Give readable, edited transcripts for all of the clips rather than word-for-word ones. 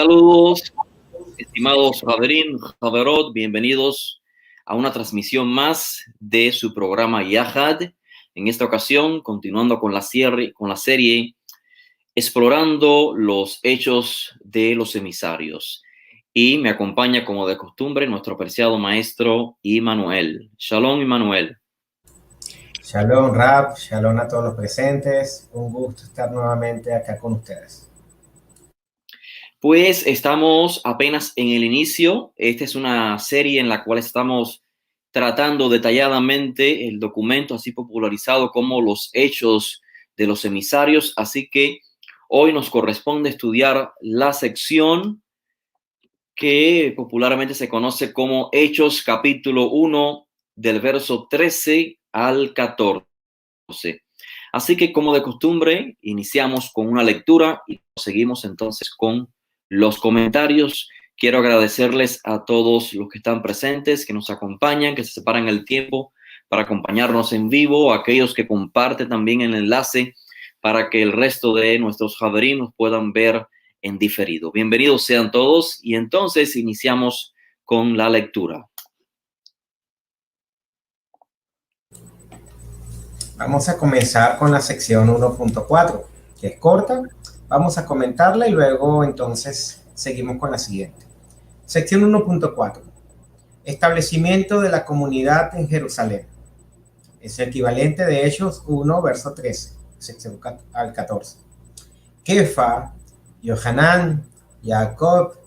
Saludos, estimados Javerín, Javerot, bienvenidos a una transmisión más de su programa Yahad. En esta ocasión, continuando con la serie Explorando los Hechos de los Emisarios. Y me acompaña, como de costumbre, nuestro apreciado maestro Immanuel. Shalom, Immanuel. Shalom, Rab, shalom a todos los presentes. Un gusto estar nuevamente acá con ustedes. Pues estamos apenas en el inicio. Esta es una serie en la cual estamos tratando detalladamente el documento así popularizado como los Hechos de los Emisarios. Así que hoy nos corresponde estudiar la sección que popularmente se conoce como Hechos capítulo 1 del verso 13 al 14. Así que, como de costumbre, iniciamos con una lectura y seguimos entonces con los comentarios. Quiero agradecerles a todos los que están presentes, que nos acompañan, que se separan el tiempo para acompañarnos en vivo, a aquellos que comparten también el enlace para que el resto de nuestros Javerín nos puedan ver en diferido. Bienvenidos sean todos y entonces iniciamos con la lectura. Vamos a comenzar con la sección 1.4, que es corta. Vamos a comentarla y luego entonces seguimos con la siguiente. Sección 1.4. Establecimiento de la comunidad en Jerusalén. Es el equivalente de Hechos 1, verso 13, sección al 14. Kefa, Yohanan, Jacob,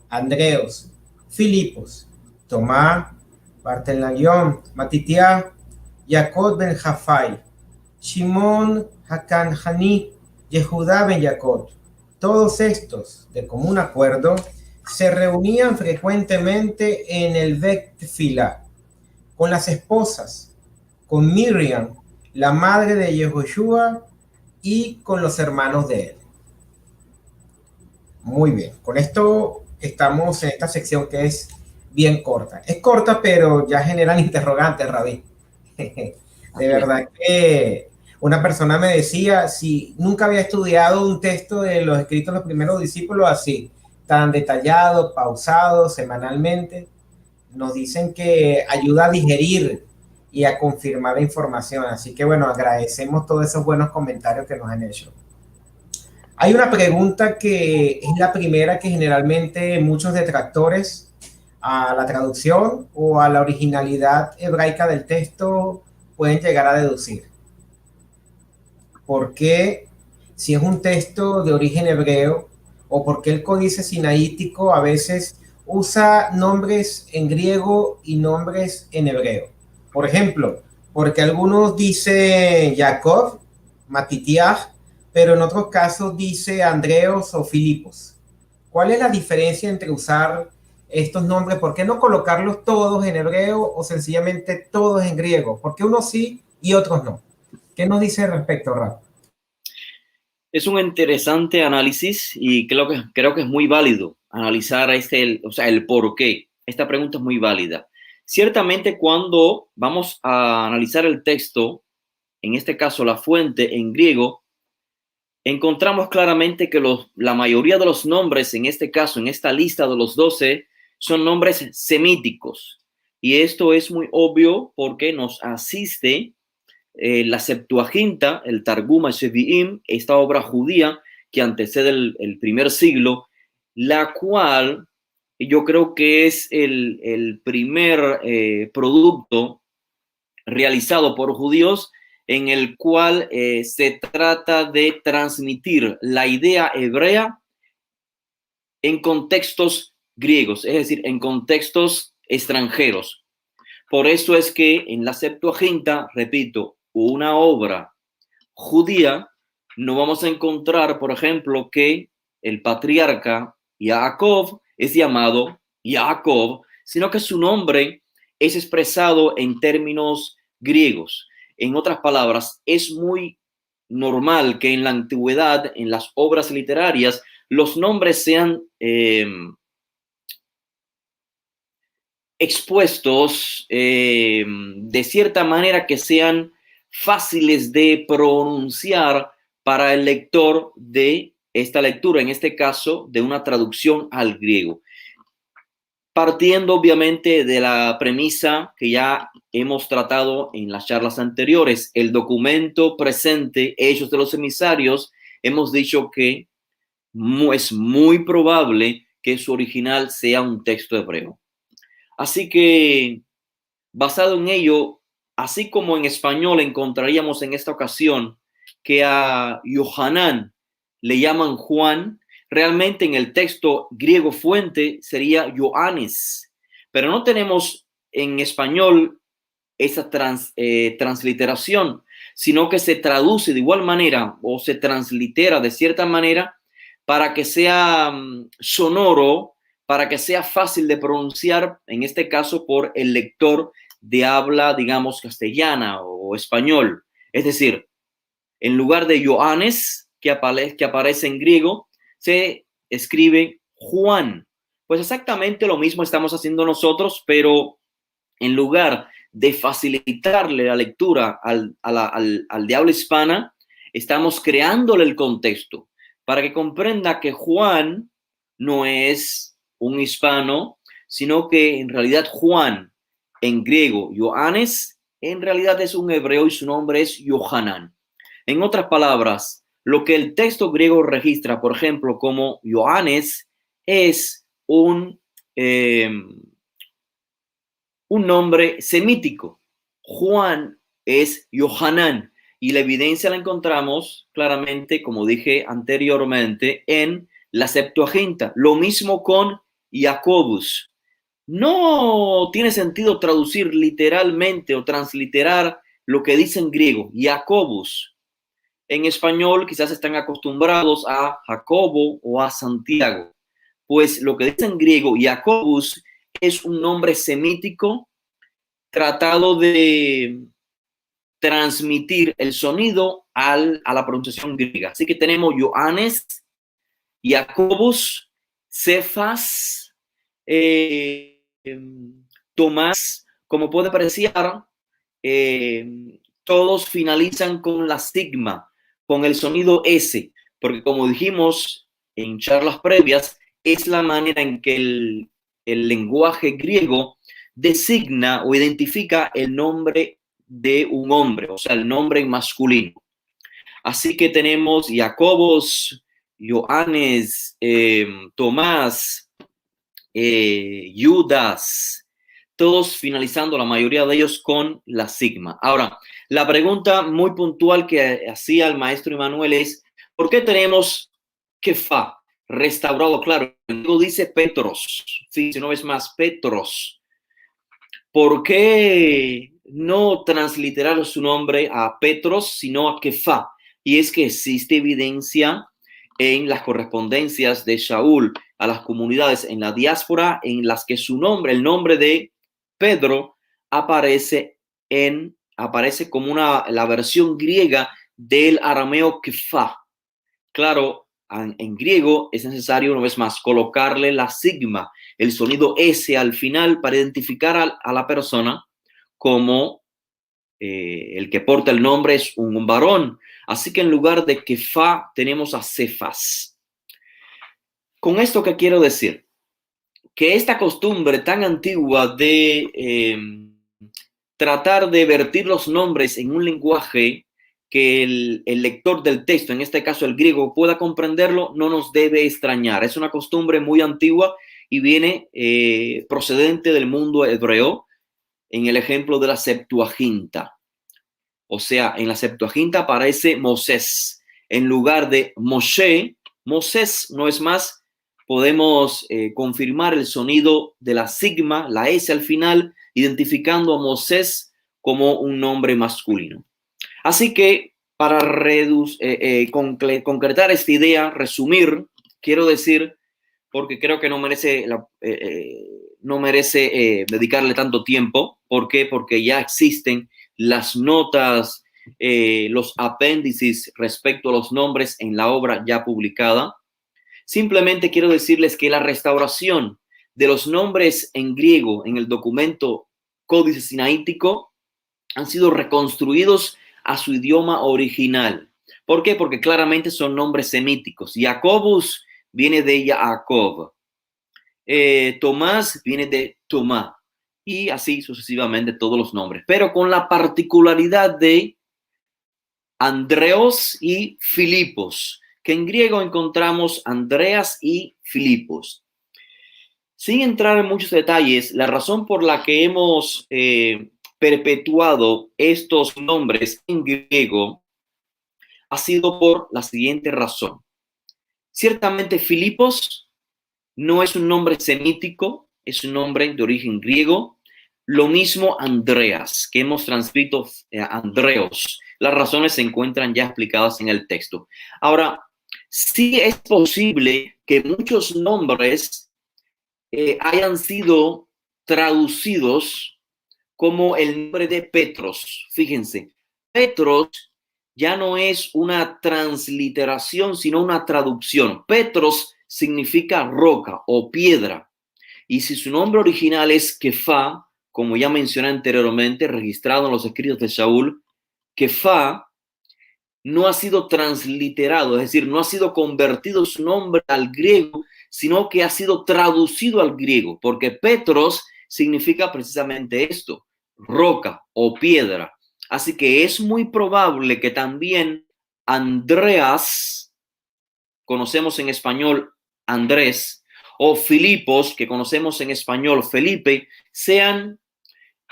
Andreos, Filipos, Tomás, Bartolomé, Matitiá, Jacob ben Jafai, Shimón Hakanjani, Yehudá ben Jacob. Todos estos, de común acuerdo, se reunían frecuentemente en el Bet Tefilá, con las esposas, con Miriam, la madre de Yehoshua, y con los hermanos de él. Muy bien, con esto estamos en esta sección que es bien corta. Es corta, pero ya generan interrogantes, Rabí. De verdad que una persona me decía si nunca había estudiado un texto de los escritos de los primeros discípulos así, tan detallado, pausado, semanalmente. Nos dicen que ayuda a digerir y a confirmar la información. Así que bueno, agradecemos todos esos buenos comentarios que nos han hecho. Hay una pregunta que es la primera que generalmente muchos detractores a la traducción o a la originalidad hebraica del texto pueden llegar a deducir. ¿Por qué, si es un texto de origen hebreo, o por qué el códice sinaítico a veces usa nombres en griego y nombres en hebreo? Por ejemplo, porque algunos dicen Jacob, Matitiah, pero en otros casos dice Andreos o Filipos. ¿Cuál es la diferencia entre usar estos nombres? ¿Por qué no colocarlos todos en hebreo o sencillamente todos en griego? ¿Por qué unos sí y otros no? ¿Qué nos dice al respecto, Rafa? Es un interesante análisis y creo que es muy válido analizar el por qué. Esta pregunta es muy válida. Ciertamente, cuando vamos a analizar el texto, en este caso la fuente en griego, encontramos claramente que la mayoría de los nombres, en este caso, en esta lista de los 12, son nombres semíticos. Y esto es muy obvio porque nos asiste la Septuaginta, el Targum HaShevi'im, esta obra judía que antecede el primer siglo, la cual yo creo que es el primer producto realizado por judíos en el cual se trata de transmitir la idea hebrea en contextos griegos, es decir, en contextos extranjeros. Por eso es que en la Septuaginta, repito, una obra judía, no vamos a encontrar, por ejemplo, que el patriarca Jacob es llamado Jacob, sino que su nombre es expresado en términos griegos. En otras palabras, es muy normal que en la antigüedad, en las obras literarias, los nombres sean expuestos de cierta manera que sean fáciles de pronunciar para el lector de esta lectura, en este caso, de una traducción al griego. Partiendo obviamente de la premisa que ya hemos tratado en las charlas anteriores, el documento presente, Hechos de los Emisarios, hemos dicho que es muy probable que su original sea un texto hebreo. Así que, basado en ello, así como en español encontraríamos en esta ocasión que a Yohanan le llaman Juan, realmente en el texto griego fuente sería Ioannes, pero no tenemos en español esa transliteración, sino que se traduce de igual manera o se translitera de cierta manera para que sea sonoro, para que sea fácil de pronunciar, en este caso por el lector de habla, digamos, castellana o español. Es decir, en lugar de Ioannes, que aparece en griego, se escribe Juan. Pues exactamente lo mismo estamos haciendo nosotros, pero en lugar de facilitarle la lectura al de habla hispana, estamos creándole el contexto para que comprenda que Juan no es un hispano, sino que en realidad Juan, en griego, Ioannes, en realidad es un hebreo y su nombre es Yohanan. En otras palabras, lo que el texto griego registra, por ejemplo, como Ioannes, es un nombre semítico. Juan es Yohanan y la evidencia la encontramos claramente, como dije anteriormente, en la Septuaginta. Lo mismo con Jacobus. No tiene sentido traducir literalmente o transliterar lo que dice en griego, Jacobus. En español quizás están acostumbrados a Jacobo o a Santiago. Pues lo que dice en griego, Jacobus, es un nombre semítico tratado de transmitir el sonido a la pronunciación griega. Así que tenemos Ioannes, Jacobus, Cefas, Tomás. Como puede apreciar, todos finalizan con la sigma, con el sonido S, porque como dijimos en charlas previas, es la manera en que el lenguaje griego designa o identifica el nombre de un hombre, o sea, el nombre en masculino. Así que tenemos Jacobos, Ioannes, Tomás, Judas, todos finalizando, la mayoría de ellos con la sigma. Ahora, la pregunta muy puntual que hacía el maestro Emanuel es, ¿por qué tenemos Kefa restaurado? Claro, luego dice Petros, sí, si no ves más, Petros. ¿Por qué no transliterar su nombre a Petros, sino a Kefa? Y es que existe evidencia en las correspondencias de Shaul a las comunidades en la diáspora en las que su nombre, el nombre de Pedro, aparece como la versión griega del arameo Kefa. Claro, en griego es necesario, una vez más, colocarle la sigma, el sonido S al final para identificar a la persona como el que porta el nombre es un varón. Así que en lugar de Kefa tenemos a Cefas. Con esto, ¿qué quiero decir? Que esta costumbre tan antigua de tratar de vertir los nombres en un lenguaje que el lector del texto, en este caso el griego, pueda comprenderlo, no nos debe extrañar. Es una costumbre muy antigua y viene procedente del mundo hebreo en el ejemplo de la Septuaginta. O sea, en la Septuaginta aparece Moisés. En lugar de Moshe, Moisés no es más. Podemos confirmar el sonido de la sigma, la S al final, identificando a Moisés como un nombre masculino. Así que para concretar esta idea, resumir, quiero decir, porque creo que no merece dedicarle tanto tiempo. ¿Por qué? Porque ya existen las notas, los apéndices respecto a los nombres en la obra ya publicada. Simplemente quiero decirles que la restauración de los nombres en griego en el documento Códice Sinaítico han sido reconstruidos a su idioma original. ¿Por qué? Porque claramente son nombres semíticos. Jacobus viene de Jacob. Tomás viene de Tomás. Y así sucesivamente todos los nombres. Pero con la particularidad de Andreos y Filipos, que en griego encontramos Andreas y Filipos. Sin entrar en muchos detalles, la razón por la que hemos perpetuado estos nombres en griego ha sido por la siguiente razón. Ciertamente Filipos no es un nombre semítico, es un nombre de origen griego. Lo mismo Andreas, que hemos transcrito Andreos. Las razones se encuentran ya explicadas en el texto. Ahora, sí es posible que muchos nombres hayan sido traducidos como el nombre de Petros. Fíjense, Petros ya no es una transliteración, sino una traducción. Petros significa roca o piedra. Y si su nombre original es Kefá, como ya mencioné anteriormente, registrado en los escritos de Saúl, Kefá no ha sido transliterado, es decir, no ha sido convertido su nombre al griego, sino que ha sido traducido al griego, porque Petros significa precisamente esto, roca o piedra. Así que es muy probable que también Andreas, conocemos en español Andrés, o Filipos, que conocemos en español Felipe, sean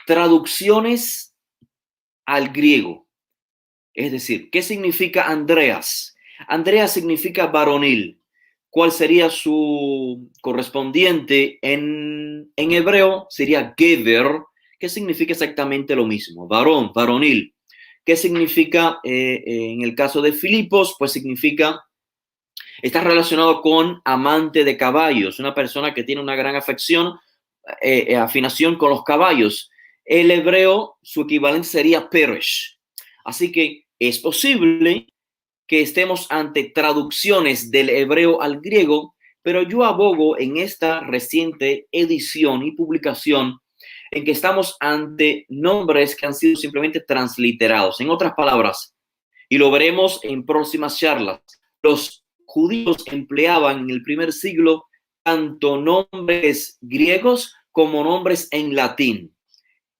traducciones al griego. Es decir, ¿qué significa Andreas? Andreas significa varonil. ¿Cuál sería su correspondiente en hebreo? Sería Gever, que significa exactamente lo mismo, varón, varonil. ¿Qué significa en el caso de Filipos? Pues significa, está relacionado con amante de caballos, una persona que tiene una gran afección, afinación con los caballos. El hebreo, su equivalente sería Peresh. Así que es posible que estemos ante traducciones del hebreo al griego, pero yo abogo en esta reciente edición y publicación en que estamos ante nombres que han sido simplemente transliterados. En otras palabras, y lo veremos en próximas charlas, los judíos empleaban en el primer siglo tanto nombres griegos como nombres en latín.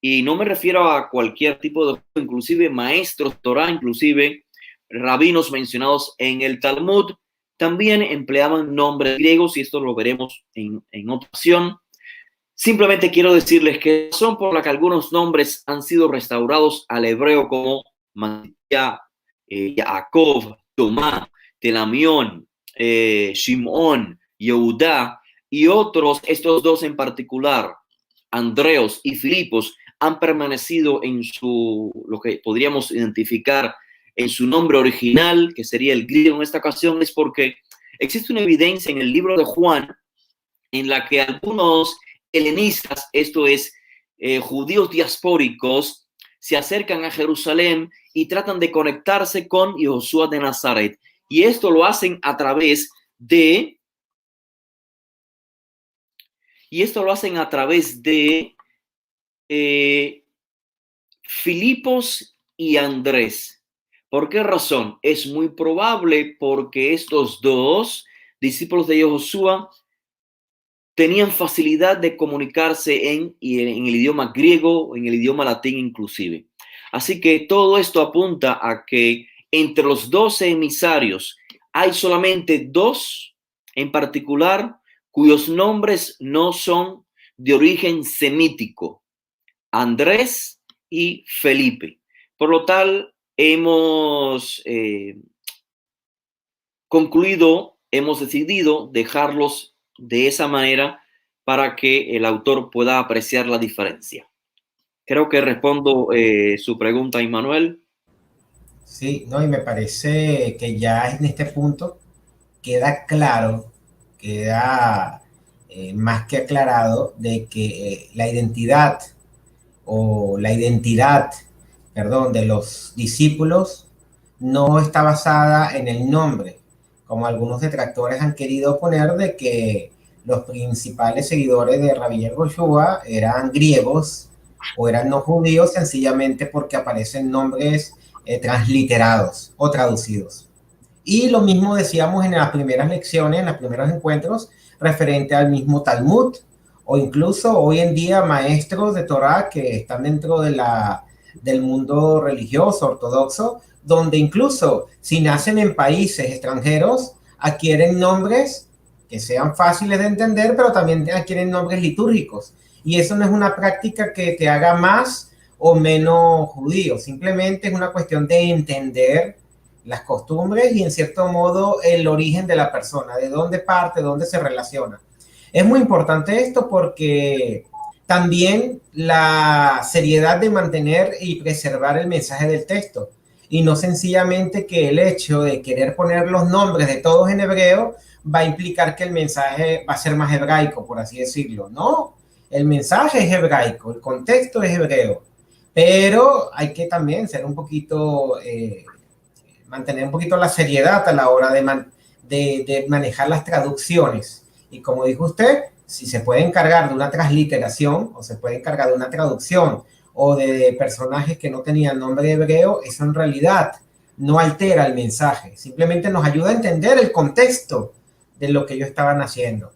Y no me refiero a cualquier tipo de, inclusive maestros Torah, inclusive rabinos mencionados en el Talmud, también empleaban nombres griegos y esto lo veremos en otra ocasión. Simplemente quiero decirles que la razón por la que algunos nombres han sido restaurados al hebreo como Matías, Jacob, Tomás, Telamión, Shimón, Yehudá y otros, estos dos en particular, Andreos y Filipos, han permanecido en lo que podríamos identificar en su nombre original, que sería el griego en esta ocasión, es porque existe una evidencia en el libro de Juan en la que algunos helenistas, esto es, judíos diaspóricos, se acercan a Jerusalén y tratan de conectarse con Josué de Nazaret. Y esto lo hacen a través de Filipos y Andrés. ¿Por qué razón? Es muy probable porque estos dos discípulos de Josué tenían facilidad de comunicarse en el idioma griego, en el idioma latín inclusive. Así que todo esto apunta a que entre los 12 emisarios hay solamente dos en particular cuyos nombres no son de origen semítico, Andrés y Felipe. Por lo tal, hemos concluido, hemos decidido dejarlos de esa manera para que el autor pueda apreciar la diferencia. Creo que respondo su pregunta, Immanuel. Sí, no, y me parece que ya en este punto queda claro, queda más que aclarado de que la identidad o la identidad, perdón, de los discípulos no está basada en el nombre, como algunos detractores han querido poner de que los principales seguidores de Rabbi Yehoshua eran griegos o eran no judíos sencillamente porque aparecen nombres transliterados o traducidos. Y lo mismo decíamos en las primeras lecciones, en los primeros encuentros, referente al mismo Talmud, o incluso hoy en día maestros de Torah que están dentro de del mundo religioso ortodoxo, donde incluso si nacen en países extranjeros, adquieren nombres que sean fáciles de entender, pero también adquieren nombres litúrgicos. Y eso no es una práctica que te haga más o menos judío, simplemente es una cuestión de entender las costumbres y en cierto modo el origen de la persona, de dónde parte, de dónde se relaciona. Es muy importante esto porque también la seriedad de mantener y preservar el mensaje del texto y no sencillamente que el hecho de querer poner los nombres de todos en hebreo va a implicar que el mensaje va a ser más hebraico, por así decirlo. No, el mensaje es hebraico, el contexto es hebreo, pero hay que también ser un poquito mantener un poquito la seriedad a la hora de manejar las traducciones. Y como dijo usted, si se puede encargar de una transliteración o se puede encargar de una traducción o de personajes que no tenían nombre hebreo, eso en realidad no altera el mensaje, simplemente nos ayuda a entender el contexto de lo que ellos estaban haciendo.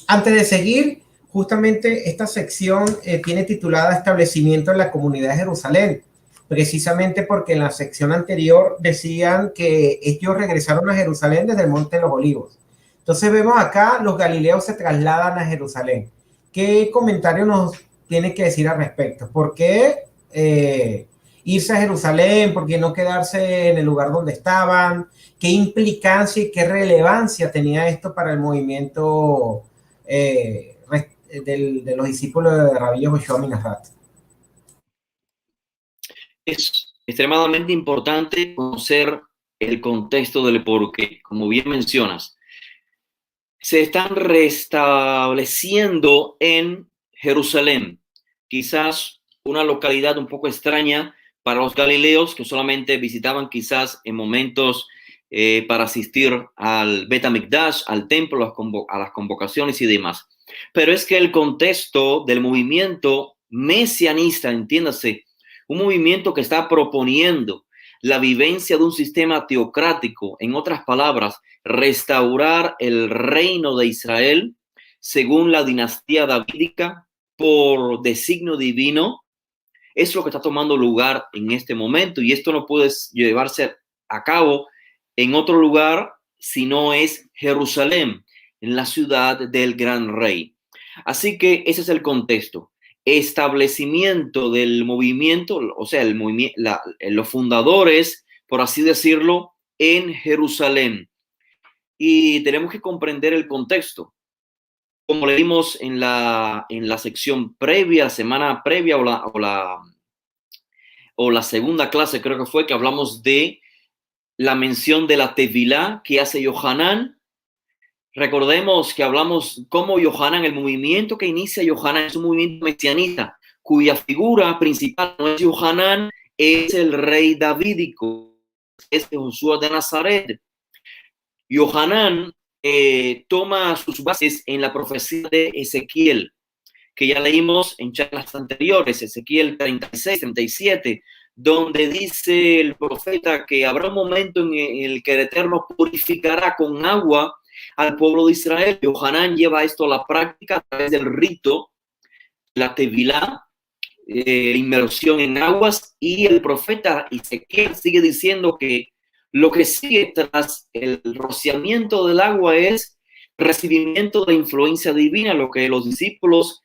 Antes de seguir, justamente esta sección tiene titulada Establecimiento en la Comunidad de Jerusalén, precisamente porque en la sección anterior decían que ellos regresaron a Jerusalén desde el Monte de los Olivos. Entonces vemos acá, los galileos se trasladan a Jerusalén. ¿Qué comentario nos tiene que decir al respecto? ¿Por qué irse a Jerusalén? ¿Por qué no quedarse en el lugar donde estaban? ¿Qué implicancia y qué relevancia tenía esto para el movimiento de los discípulos de Rabí Yoshua Minahat? Es extremadamente importante conocer el contexto del porqué. Como bien mencionas, se están restableciendo en Jerusalén, quizás una localidad un poco extraña para los galileos que solamente visitaban quizás en momentos para asistir al Bet HaMikdash, al templo, a las convocaciones y demás. Pero es que el contexto del movimiento mesianista, entiéndase, un movimiento que está proponiendo la vivencia de un sistema teocrático, en otras palabras, restaurar el reino de Israel según la dinastía davídica por designio divino, es lo que está tomando lugar en este momento, y esto no puede llevarse a cabo en otro lugar si no es Jerusalén, en la ciudad del gran rey. Así que ese es el contexto. Establecimiento del movimiento, o sea, los fundadores, por así decirlo, en Jerusalén. Y tenemos que comprender el contexto. Como leímos en la sección previa, semana previa o la segunda clase, creo que fue, que hablamos de la mención de la Tevilá que hace Yohanan. Recordemos que hablamos cómo Yohanan, el movimiento que inicia Yohanan es un movimiento mesianista, cuya figura principal no es Yohanan, es el rey davídico, es Josué de Nazaret. Yohanan toma sus bases en la profecía de Ezequiel, que ya leímos en charlas anteriores, Ezequiel 36, 37, donde dice el profeta que habrá un momento en el que el Eterno purificará con agua al pueblo de Israel. Yohanan lleva esto a la práctica a través del rito, la Tevilá, inmersión en aguas, y el profeta Ezequiel sigue diciendo que lo que sigue tras el rociamiento del agua es recibimiento de influencia divina, lo que los discípulos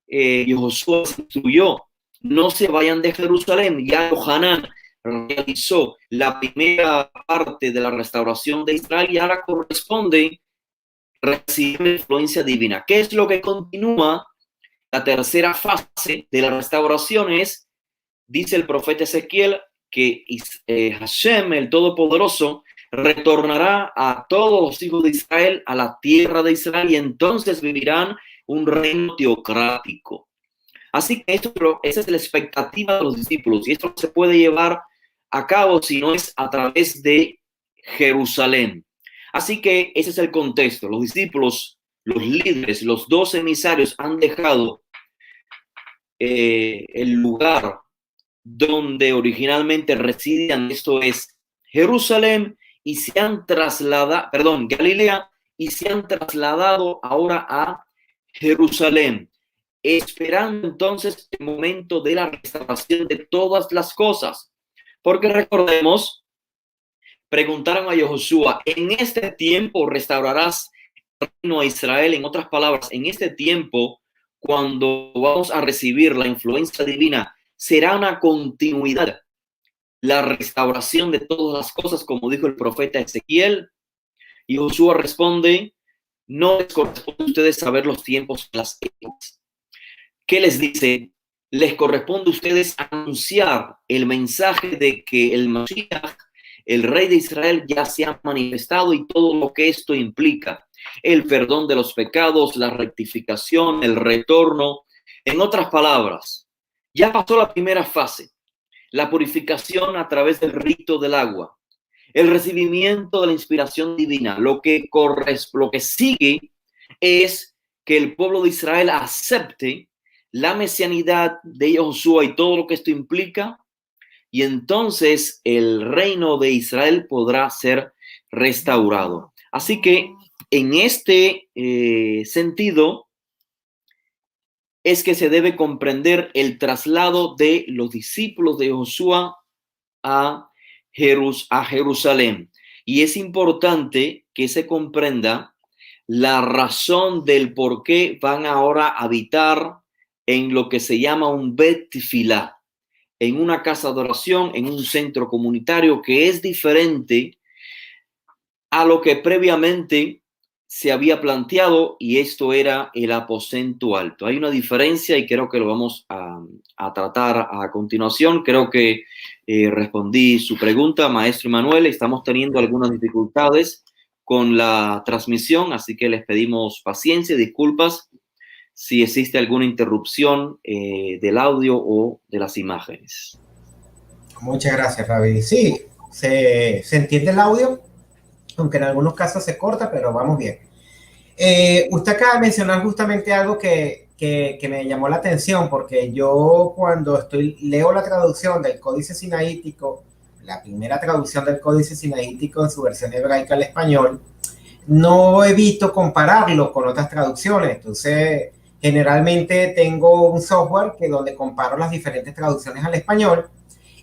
y Josué instruyó: no se vayan de Jerusalén. Ya Yohanan realizó la primera parte de la restauración de Israel y ahora corresponde recibir influencia divina. ¿Qué es lo que continúa? La tercera fase de la restauración es, dice el profeta Ezequiel, que Hashem, el Todopoderoso, retornará a todos los hijos de Israel a la tierra de Israel, y entonces vivirán un reino teocrático. Así que esa es la expectativa de los discípulos, y esto no se puede llevar a cabo si no es a través de Jerusalén. Así que ese es el contexto. Los discípulos, los líderes, los 12 emisarios han dejado el lugar donde originalmente residían, esto es Jerusalén, y se han trasladado, perdón, Galilea, y se han trasladado ahora a Jerusalén, esperando entonces el momento de la restauración de todas las cosas. Porque recordemos, preguntaron a Josué, ¿en este tiempo restaurarás el reino a Israel? En otras palabras, en este tiempo, cuando vamos a recibir la influencia divina, será una continuidad, la restauración de todas las cosas, como dijo el profeta Ezequiel. Y Josué responde, no les corresponde a ustedes saber los tiempos y las épocas. ¿Qué les dice? Les corresponde a ustedes anunciar el mensaje de que el Mashiach, el rey de Israel, ya se ha manifestado y todo lo que esto implica. El perdón de los pecados, la rectificación, el retorno. En otras palabras, ya pasó la primera fase, la purificación a través del rito del agua, el recibimiento de la inspiración divina. Lo que sigue es que el pueblo de Israel acepte la mesianidad de Josué y todo lo que esto implica, y entonces el reino de Israel podrá ser restaurado. Así que en este sentido es que se debe comprender el traslado de los discípulos de Josué a Jerusalén. Y es importante que se comprenda la razón del por qué van ahora a habitar en lo que se llama un Bet Tefilá, en una casa de oración, en un centro comunitario, que es diferente a lo que previamente se había planteado, y esto era el aposento alto. Hay una diferencia y creo que lo vamos a tratar a continuación. Creo que respondí su pregunta, maestro Manuel. Estamos teniendo algunas dificultades con la transmisión, así que les pedimos paciencia y disculpas si existe alguna interrupción del audio o de las imágenes. Muchas gracias, Fabi. Sí, se entiende el audio, aunque en algunos casos se corta, pero vamos bien. Usted acaba de mencionar justamente algo que me llamó la atención, porque yo cuando leo la traducción del Códice Sinaítico, la primera traducción del Códice Sinaítico en su versión hebraica al español, no evito compararlo con otras traducciones. Entonces, generalmente tengo un software donde comparo las diferentes traducciones al español,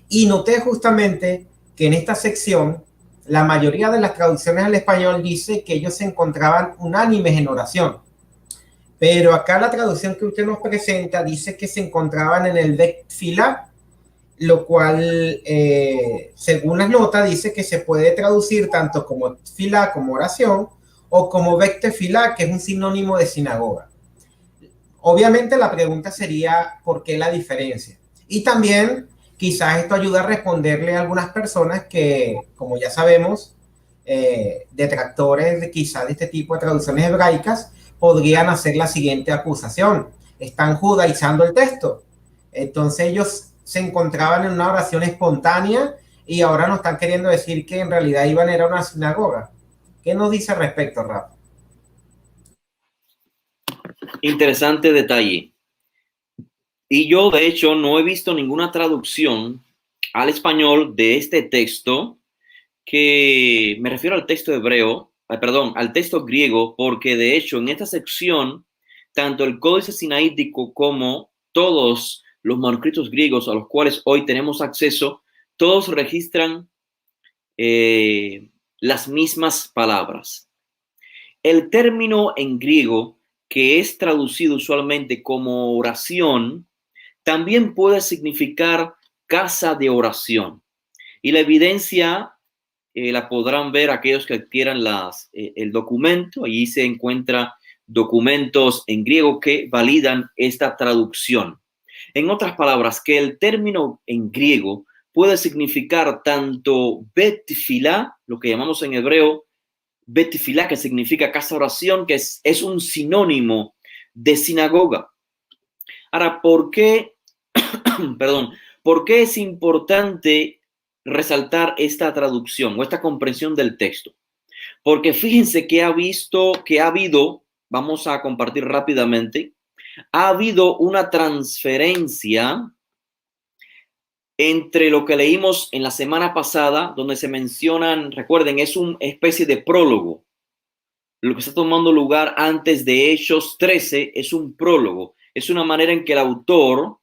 y noté justamente que en esta sección la mayoría de las traducciones al español dice que ellos se encontraban unánimes en oración. Pero acá la traducción que usted nos presenta dice que se encontraban en el Bet Tefilá, lo cual, según las notas, dice que se puede traducir tanto como Tefilá, como oración, o como Bet Tefilá, que es un sinónimo de sinagoga. Obviamente la pregunta sería, ¿por qué la diferencia? Y también quizás esto ayuda a responderle a algunas personas que, como ya sabemos, detractores quizás de este tipo de traducciones hebraicas, podrían hacer la siguiente acusación: están judaizando el texto. Entonces ellos se encontraban en una oración espontánea y ahora nos están queriendo decir que en realidad iban a ir a una sinagoga. ¿Qué nos dice al respecto, Rafa? Interesante detalle. Y yo, de hecho, no he visto ninguna traducción al español de este texto, que me refiero al texto hebreo, perdón, al texto griego, porque de hecho en esta sección, tanto el Códice Sinaítico como todos los manuscritos griegos a los cuales hoy tenemos acceso, todos registran las mismas palabras. El término en griego, que es traducido usualmente como oración, también puede significar casa de oración. Y la evidencia la podrán ver aquellos que adquieran el documento. Allí se encuentran documentos en griego que validan esta traducción. En otras palabras, que el término en griego puede significar tanto Bet Tefilá, lo que llamamos en hebreo Bet Tefilá, que significa casa de oración, que es un sinónimo de sinagoga. Ahora, ¿por qué es importante resaltar esta traducción o esta comprensión del texto? Porque fíjense que ha habido, vamos a compartir rápidamente, Ha habido una transferencia entre lo que leímos en la semana pasada, donde se mencionan, recuerden, es una especie de prólogo. Lo que está tomando lugar antes de Hechos 13 es un prólogo. Es una manera en que el autor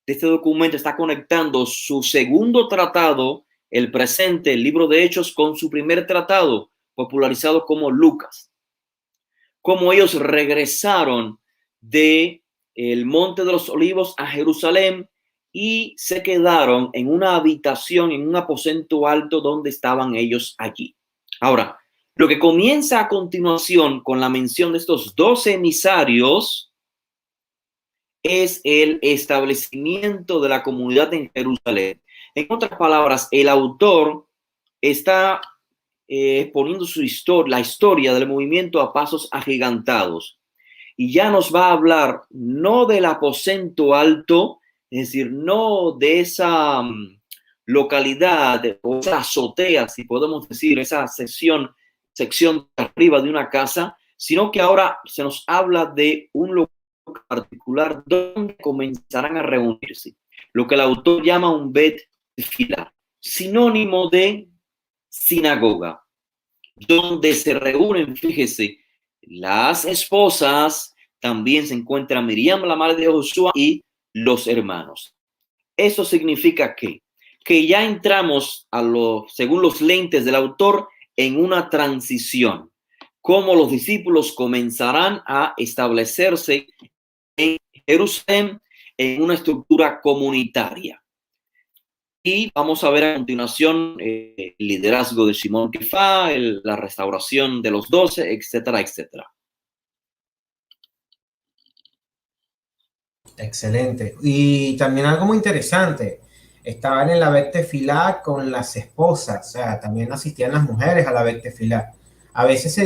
de este documento está conectando su segundo tratado, el presente, el libro de Hechos, con su primer tratado, popularizado como Lucas. Como ellos regresaron de el Monte de los Olivos a Jerusalén y se quedaron en una habitación, en un aposento alto donde estaban ellos allí. Ahora, lo que comienza a continuación con la mención de estos 12 emisarios es el establecimiento de la comunidad en Jerusalén. En otras palabras, el autor está poniendo la historia del movimiento a pasos agigantados. Y ya nos va a hablar no del aposento alto, es decir, no de esa localidad o esa azotea, si podemos decir, esa sección de arriba de una casa, sino que ahora se nos habla de un lugar particular donde comenzarán a reunirse, lo que el autor llama un Bet Tefilá, sinónimo de sinagoga, donde se reúnen, fíjese, las esposas, también se encuentra Miriam, la madre de Josué, y los hermanos. Eso significa que ya entramos según los lentes del autor, en una transición, como los discípulos comenzarán a establecerse en Jerusalén en una estructura comunitaria. Y vamos a ver a continuación el liderazgo de Simón Kefá, la restauración de los 12, etcétera, etcétera. Excelente. Y también algo muy interesante, estaban en la Bet Tefilá con las esposas, o sea, también asistían las mujeres a la Bet Tefilá. A veces se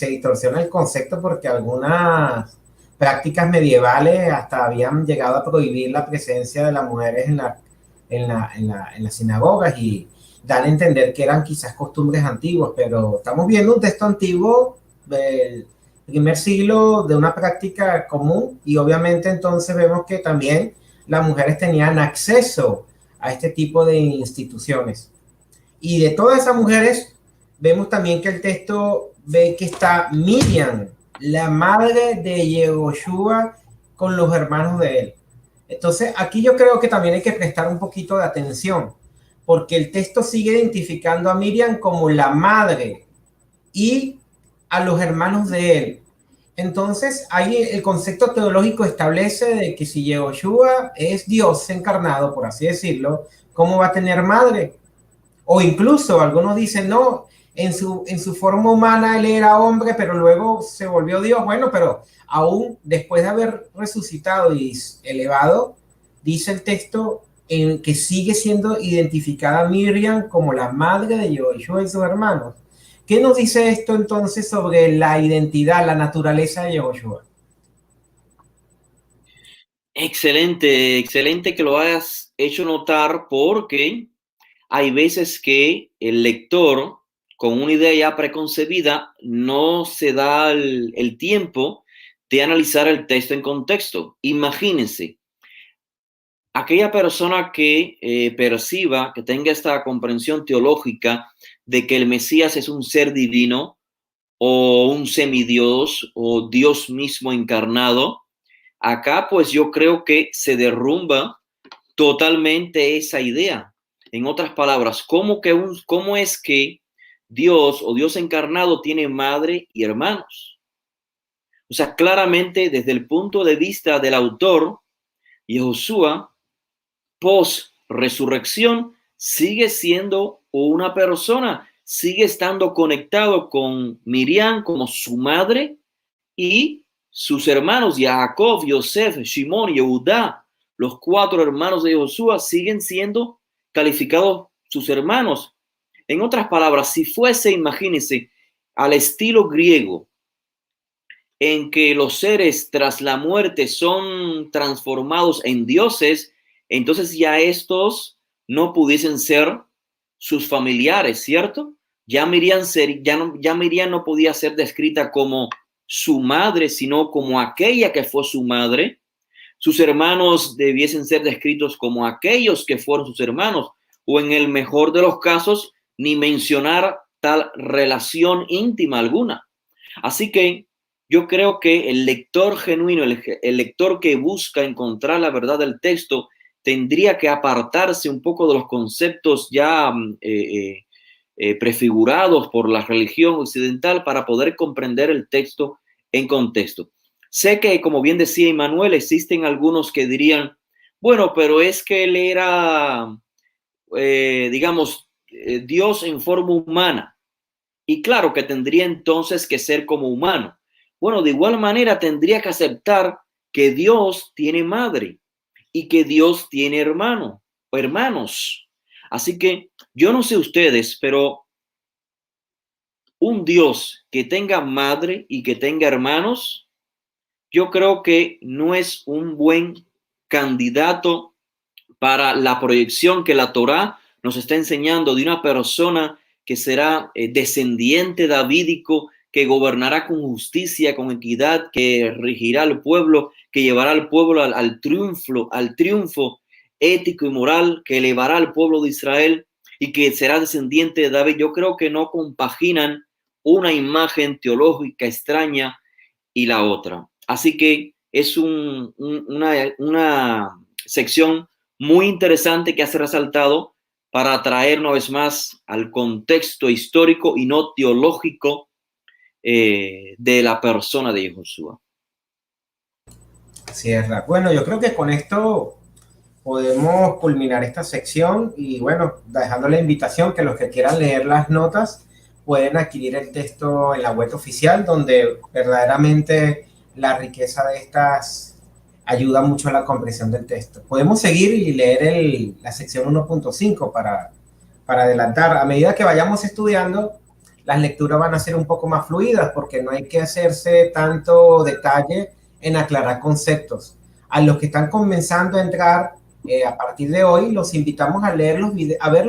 distorsiona el concepto porque algunas prácticas medievales hasta habían llegado a prohibir la presencia de las mujeres en las sinagogas y dan a entender que eran quizás costumbres antiguas, pero estamos viendo un texto antiguo del primer siglo de una práctica común y obviamente entonces vemos que también las mujeres tenían acceso a este tipo de instituciones. Y de todas esas mujeres vemos también que el texto ve que está Miriam, la madre de Yehoshua, con los hermanos de él. Entonces aquí yo creo que también hay que prestar un poquito de atención, porque el texto sigue identificando a Miriam como la madre y a los hermanos de él. Entonces, ahí el concepto teológico establece de que si Yehoshua es Dios encarnado, por así decirlo, ¿cómo va a tener madre? O incluso algunos dicen, no, en su forma humana él era hombre, pero luego se volvió Dios. Bueno, pero aún después de haber resucitado y elevado, dice el texto en que sigue siendo identificada Miriam como la madre de Yehoshua y sus hermanos. ¿Qué nos dice esto entonces sobre la identidad, la naturaleza de Yehoshua? Excelente, excelente que lo hayas hecho notar, porque hay veces que el lector, con una idea ya preconcebida, no se da el tiempo de analizar el texto en contexto. Imagínense, aquella persona que perciba, que tenga esta comprensión teológica de que el Mesías es un ser divino o un semidios o Dios mismo encarnado, acá pues yo creo que se derrumba totalmente esa idea. En otras palabras, ¿cómo es que Dios o Dios encarnado tiene madre y hermanos? O sea, claramente desde el punto de vista del autor, Yehoshua, post resurrección, sigue siendo una persona, sigue estando conectado con Miriam como su madre y sus hermanos Jacob, Yosef, Shimón, Yehudá. Los 4 hermanos de Josué siguen siendo calificados sus hermanos. En otras palabras, si fuese, imagínense, al estilo griego, en que los seres tras la muerte son transformados en dioses, entonces ya estos no pudiesen ser sus familiares, ¿cierto? Ya Miriam no podía ser descrita como su madre, sino como aquella que fue su madre. Sus hermanos debiesen ser descritos como aquellos que fueron sus hermanos, o en el mejor de los casos, ni mencionar tal relación íntima alguna. Así que yo creo que el lector genuino, el lector que busca encontrar la verdad del texto, tendría que apartarse un poco de los conceptos ya prefigurados por la religión occidental para poder comprender el texto en contexto. Sé que, como bien decía Immanuel, existen algunos que dirían, bueno, pero es que él era, digamos, Dios en forma humana. Y claro que tendría entonces que ser como humano. Bueno, de igual manera tendría que aceptar que Dios tiene madre y que Dios tiene hermano o hermanos. Así que yo no sé ustedes, pero un Dios que tenga madre y que tenga hermanos, yo creo que no es un buen candidato para la proyección que la Torá nos está enseñando de una persona que será descendiente davídico, que gobernará con justicia, con equidad, que regirá al pueblo, que llevará al pueblo al triunfo ético y moral, que elevará al pueblo de Israel y que será descendiente de David. Yo creo que no compaginan una imagen teológica extraña y la otra. Así que es una sección muy interesante que hace resaltado para traer una vez más al contexto histórico y no teológico de la persona de Josué. Así es, Rack. Bueno, yo creo que con esto podemos culminar esta sección y bueno, dejando la invitación que los que quieran leer las notas pueden adquirir el texto en la web oficial, donde verdaderamente la riqueza de estas ayuda mucho a la comprensión del texto. Podemos seguir y leer la sección 1.5 para adelantar. A medida que vayamos estudiando, las lecturas van a ser un poco más fluidas porque no hay que hacerse tanto detalle en aclarar conceptos. A los que están comenzando a entrar a partir de hoy, los invitamos a ver los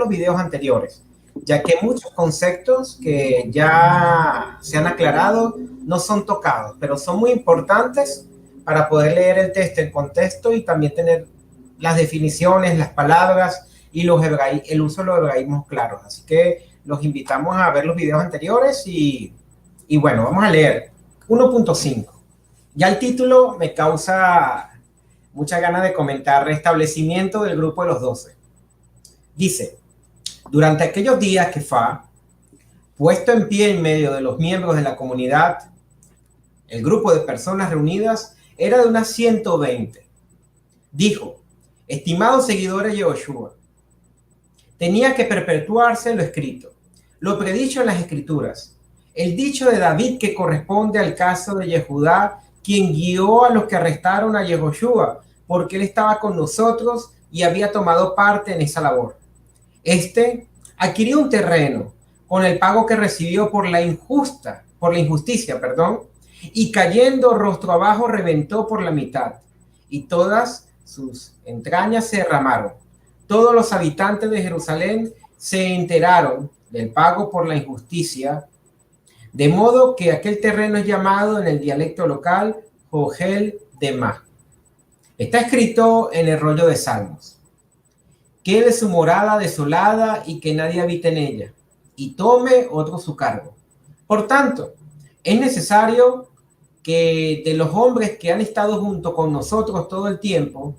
videos anteriores, ya que muchos conceptos que ya se han aclarado no son tocados, pero son muy importantes para poder leer el texto en contexto y también tener las definiciones, las palabras y el uso de los hebraísmos claros. Así que los invitamos a ver los videos anteriores y bueno, vamos a leer 1.5. Ya el título me causa mucha ganas de comentar restablecimiento del grupo de los 12. Dice, durante aquellos días que puesto en pie en medio de los miembros de la comunidad, el grupo de personas reunidas era de unas 120. Dijo, estimados seguidores de Yoshua, tenía que perpetuarse lo escrito, lo predicho en las escrituras, el dicho de David que corresponde al caso de Yehudá, quien guió a los que arrestaron a Yehoshua, porque él estaba con nosotros y había tomado parte en esa labor. Este adquirió un terreno con el pago que recibió por la injusticia, y cayendo rostro abajo reventó por la mitad, y todas sus entrañas se derramaron. Todos los habitantes de Jerusalén se enteraron del pago por la injusticia, de modo que aquel terreno es llamado en el dialecto local Jogel de Ma. Está escrito en el rollo de Salmos. Quede su morada desolada y que nadie habite en ella, y tome otro su cargo. Por tanto, es necesario que de los hombres que han estado junto con nosotros todo el tiempo,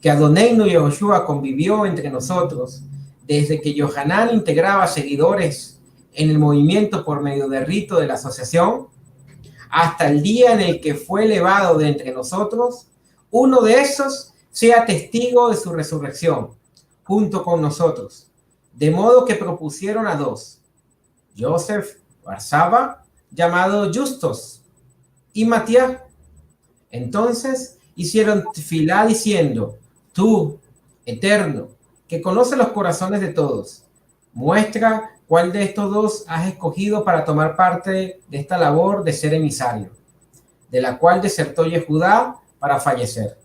que Adonai y Yehoshua convivió entre nosotros, desde que Yohanan integraba seguidores en el movimiento por medio del rito de la asociación, hasta el día en el que fue elevado de entre nosotros, uno de esos sea testigo de su resurrección, junto con nosotros. De modo que propusieron a dos, Joseph Barsaba, llamado Justos, y Matías. Entonces hicieron tefilá diciendo, tú, Eterno, que conoces los corazones de todos, muestra cuál de estos dos has escogido para tomar parte de esta labor de ser emisario, de la cual desertó Yehudá para fallecer.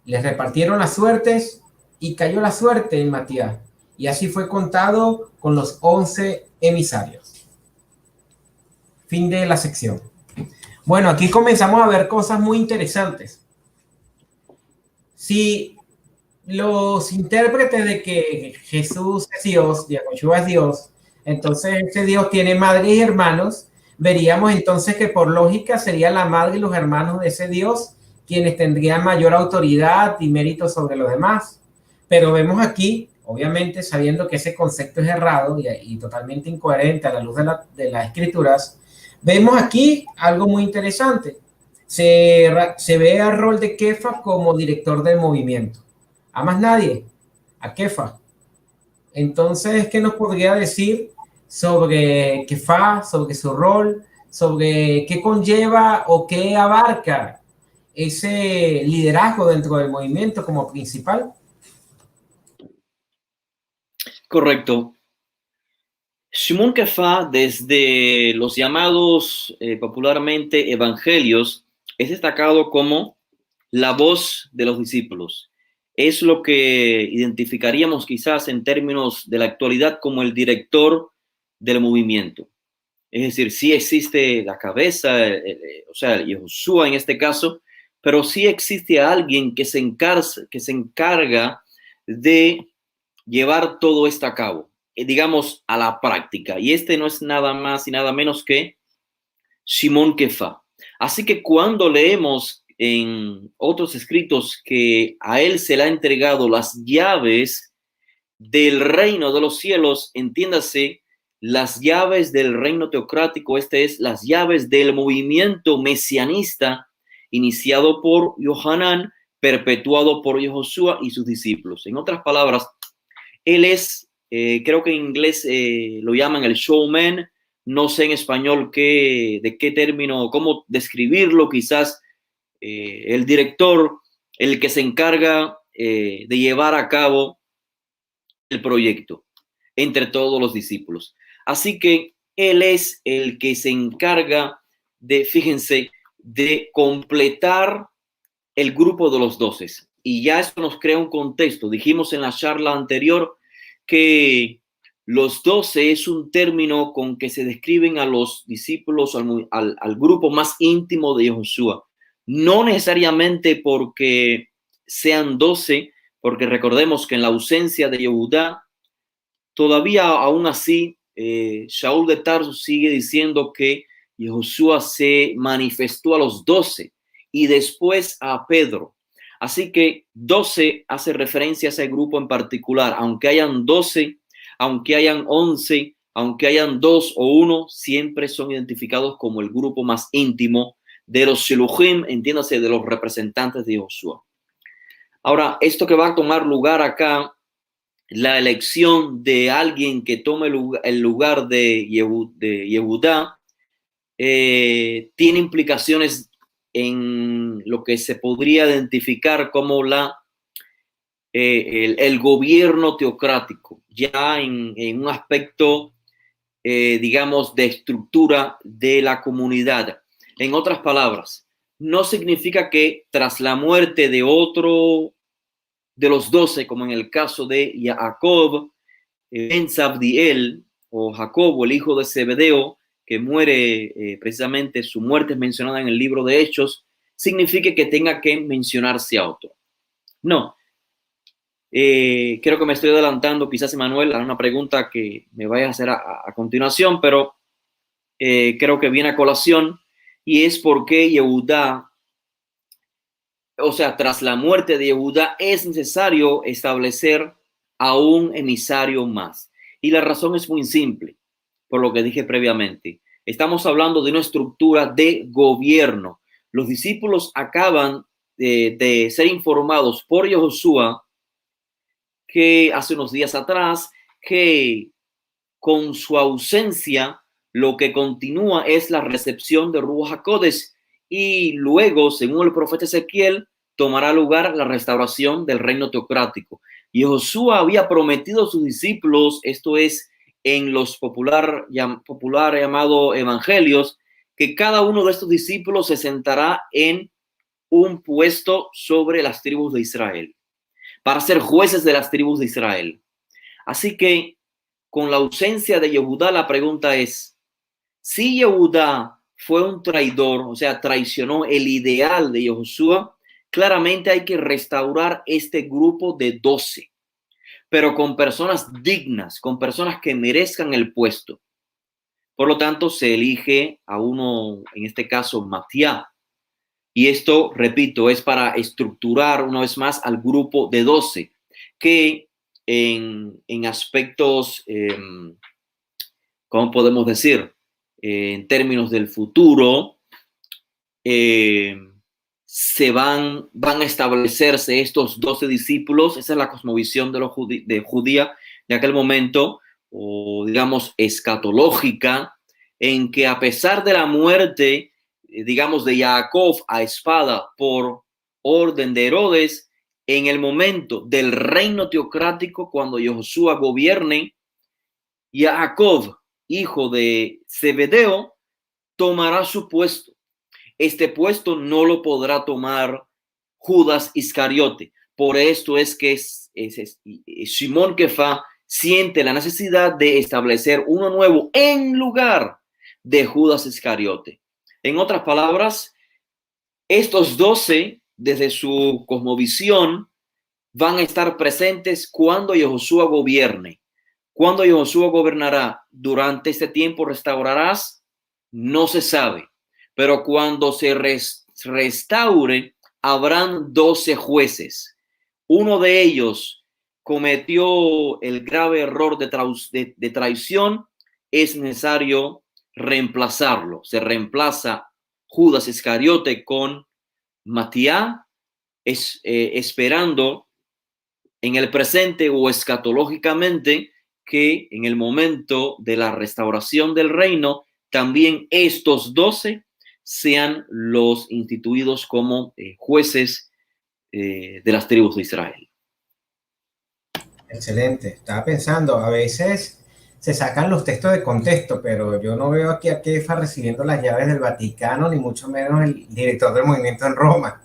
Les repartieron las suertes y cayó la suerte en Matías, y así fue contado con los 11 emisarios. Fin de la sección. Bueno, aquí comenzamos a ver cosas muy interesantes. Si los intérpretes de que Jesús es Dios, Yahushua es Dios, entonces ese Dios tiene madre y hermanos, veríamos entonces que por lógica sería la madre y los hermanos de ese Dios quienes tendrían mayor autoridad y mérito sobre los demás. Pero vemos aquí, obviamente sabiendo que ese concepto es errado y totalmente incoherente a la luz de las escrituras, vemos aquí algo muy interesante. Se ve el rol de Kefa como director del movimiento. A más nadie, a Kefa. Entonces, ¿qué nos podría decir sobre Kefa, sobre su rol, sobre qué conlleva o qué abarca ese liderazgo dentro del movimiento como principal? Correcto. Shimon Kefa, desde los llamados popularmente evangelios, es destacado como la voz de los discípulos. Es lo que identificaríamos quizás en términos de la actualidad como el director del movimiento. Es decir, sí existe la cabeza, o sea, Yehoshua en este caso, pero sí existe alguien que se encarga de llevar todo esto a cabo, digamos, a la práctica. Y este no es nada más y nada menos que Shimon Kefa. Así que cuando leemos en otros escritos que a él se le ha entregado las llaves del reino de los cielos, entiéndase, las llaves del reino teocrático, este es las llaves del movimiento mesianista iniciado por Yohanan, perpetuado por Yehoshua y sus discípulos. En otras palabras, él es, creo que en inglés lo llaman el showman, no sé en español de qué término, cómo describirlo, quizás el director, el que se encarga de llevar a cabo el proyecto entre todos los discípulos. Así que él es el que se encarga de, fíjense, de completar el grupo de los 12. Y ya eso nos crea un contexto. Dijimos en la charla anterior que los 12 es un término con que se describen a los discípulos, al grupo más íntimo de Yehoshua. No necesariamente porque sean 12, porque recordemos que en la ausencia de Yehudá, todavía aún así, Shaul de Tarso sigue diciendo que Yehoshua se manifestó a los 12 y después a Pedro. Así que 12 hace referencia a ese grupo en particular. Aunque hayan 12, aunque hayan 11, aunque hayan 2 o 1, siempre son identificados como el grupo más íntimo de los Sheluchim, entiéndase, de los representantes de Yehoshua. Ahora, esto que va a tomar lugar acá, la elección de alguien que tome el lugar de Yehudá, tiene implicaciones en lo que se podría identificar como el gobierno teocrático, ya en un aspecto, digamos, de estructura de la comunidad. En otras palabras, no significa que tras la muerte de otro de los 12, como en el caso de Jacob, Ben Zabdiel, o Jacobo, el hijo de Zebedeo, que muere, precisamente su muerte es mencionada en el libro de Hechos, signifique que tenga que mencionarse a otro. No. Creo que me estoy adelantando, quizás Emanuel, a una pregunta que me vaya a hacer a continuación, pero creo que viene a colación, y es por qué Yehudá, o sea, tras la muerte de Yehudá, es necesario establecer a un emisario más. Y la razón es muy simple, por lo que dije previamente. Estamos hablando de una estructura de gobierno. Los discípulos acaban de ser informados por Yehoshua que hace unos días atrás, que con su ausencia lo que continúa es la recepción de Ruach HaKodesh, y luego, según el profeta Ezequiel, tomará lugar la restauración del reino teocrático. Y Josué había prometido a sus discípulos, esto es en los popular llamado evangelios, que cada uno de estos discípulos se sentará en un puesto sobre las tribus de Israel, para ser jueces de las tribus de Israel. Así que, con la ausencia de Yehudá, la pregunta es, si Yehudá fue un traidor, o sea, traicionó el ideal de Yehoshua, claramente hay que restaurar este grupo de 12, pero con personas dignas, con personas que merezcan el puesto. Por lo tanto, se elige a uno, en este caso, Matías. Y esto, repito, es para estructurar una vez más al grupo de 12, que en aspectos, ¿cómo podemos decir? En términos del futuro, van a establecerse estos 12 discípulos. Esa es la cosmovisión de judía de aquel momento, o digamos escatológica, en que a pesar de la muerte, digamos, de Jacob a espada por orden de Herodes, en el momento del reino teocrático, cuando Josué gobierne, Jacob, hijo de Zebedeo, tomará su puesto. Este puesto no lo podrá tomar Judas Iscariote. Por esto es que Simón Kefá siente la necesidad de establecer uno nuevo en lugar de Judas Iscariote. En otras palabras, estos 12, desde su cosmovisión, van a estar presentes cuando Josué gobierne. Cuando Josué gobernará, durante este tiempo restaurarás, no se sabe. Pero cuando se restaure, habrán 12 jueces. Uno de ellos cometió el grave error de traición. Es necesario reemplazarlo. Se reemplaza Judas Iscariote con Matías, esperando en el presente o escatológicamente que en el momento de la restauración del reino, también estos 12 sean los instituidos como jueces de las tribus de Israel. Excelente. Estaba pensando, a veces se sacan los textos de contexto, pero yo no veo aquí a Kefa recibiendo las llaves del Vaticano, ni mucho menos el director del movimiento en Roma.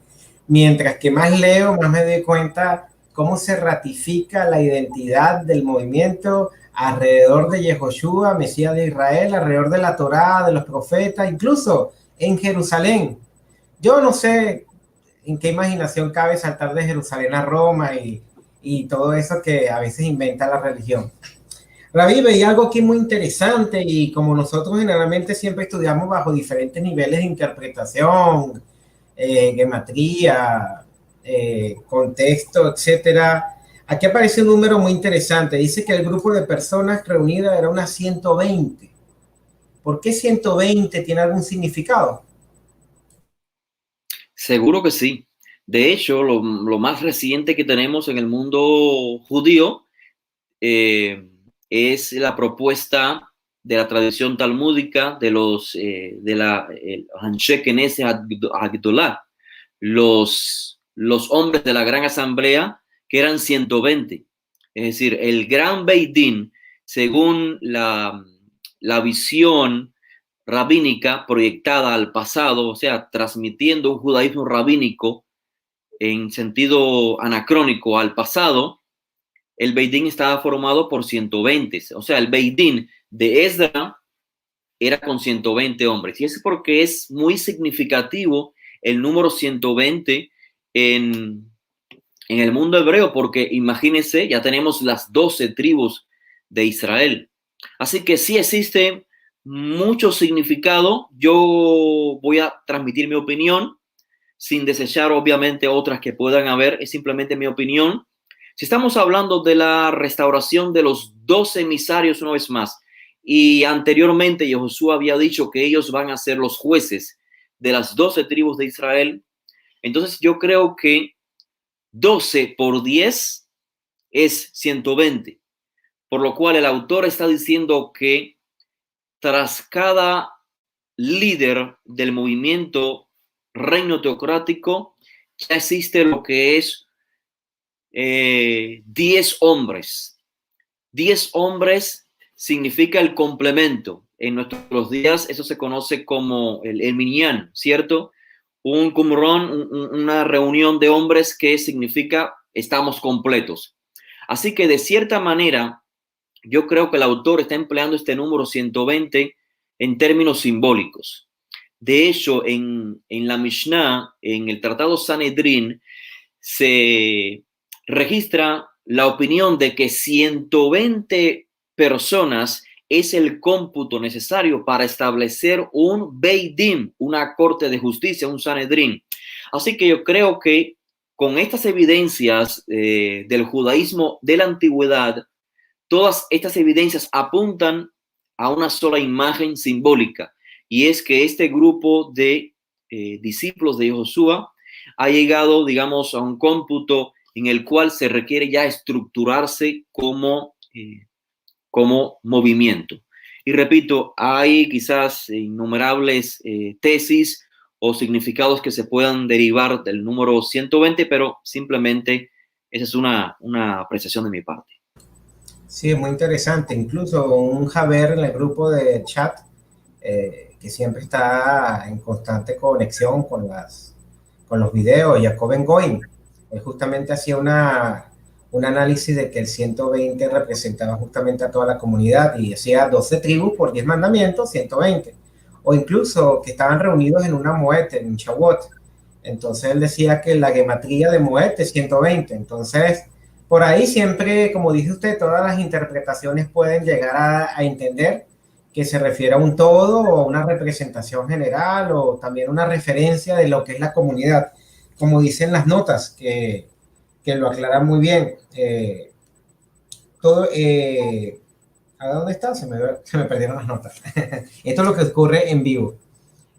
Mientras que más leo, más me doy cuenta cómo se ratifica la identidad del movimiento alrededor de Yehoshua, Mesías de Israel, alrededor de la Torá, de los profetas, incluso en Jerusalén. Yo no sé en qué imaginación cabe saltar de Jerusalén a Roma y todo eso que a veces inventa la religión. Rabí, veía algo aquí muy interesante y como nosotros generalmente siempre estudiamos bajo diferentes niveles de interpretación, gematría, contexto, etcétera. Aquí aparece un número muy interesante. Dice que el grupo de personas reunidas era unas 120. ¿Por qué 120? ¿Tiene algún significado? Seguro que sí. De hecho, lo más reciente que tenemos en el mundo judío es la propuesta de la tradición talmúdica de los Anshe Knesset Hagdolah, los hombres de la gran asamblea, que eran 120. Es decir, el gran Beit Din, según la visión rabínica proyectada al pasado, o sea, transmitiendo un judaísmo rabínico en sentido anacrónico al pasado, el Beit Din estaba formado por 120. O sea, el Beit Din de Esdra era con 120 hombres. Y es porque es muy significativo el número 120 en el mundo hebreo, porque imagínense, ya tenemos las 12 tribus de Israel. Así que sí existe mucho significado. Yo voy a transmitir mi opinión sin desechar obviamente otras que puedan haber. Es simplemente mi opinión. Si estamos hablando de la restauración de los 12 emisarios una vez más, y anteriormente Josué había dicho que ellos van a ser los jueces de las 12 tribus de Israel, entonces yo creo que 12 por 10 es 120, por lo cual el autor está diciendo que tras cada líder del movimiento reino teocrático ya existe lo que es 10 hombres. 10 hombres significa el complemento. En nuestros días eso se conoce como el minyan, ¿cierto? Un cumrón, una reunión de hombres que significa estamos completos. Así que de cierta manera, yo creo que el autor está empleando este número 120 en términos simbólicos. De hecho, en la Mishnah, en el Tratado Sanedrín, se registra la opinión de que 120 personas es el cómputo necesario para establecer un Beit Din, una corte de justicia, un Sanedrín. Así que yo creo que con estas evidencias del judaísmo de la antigüedad, todas estas evidencias apuntan a una sola imagen simbólica, y es que este grupo de discípulos de Josué ha llegado, digamos, a un cómputo en el cual se requiere ya estructurarse como movimiento. Y repito, hay quizás innumerables tesis o significados que se puedan derivar del número 120, pero simplemente esa es una apreciación de mi parte. Sí, es muy interesante. Incluso un Javer en el grupo de chat, que siempre está en constante conexión con los videos, Jacob Goin, él justamente hacía un análisis de que el 120 representaba justamente a toda la comunidad y hacía 12 tribus por 10 mandamientos, 120. O incluso que estaban reunidos en una Moed, en un Shavuot. Entonces él decía que la gematría de Moed es 120. Entonces, por ahí siempre, como dice usted, todas las interpretaciones pueden llegar a entender que se refiere a un todo o una representación general o también una referencia de lo que es la comunidad, como dicen las notas, que lo aclaran muy bien. Todo, ¿a dónde está? Se me perdieron las notas. Esto es lo que ocurre en vivo.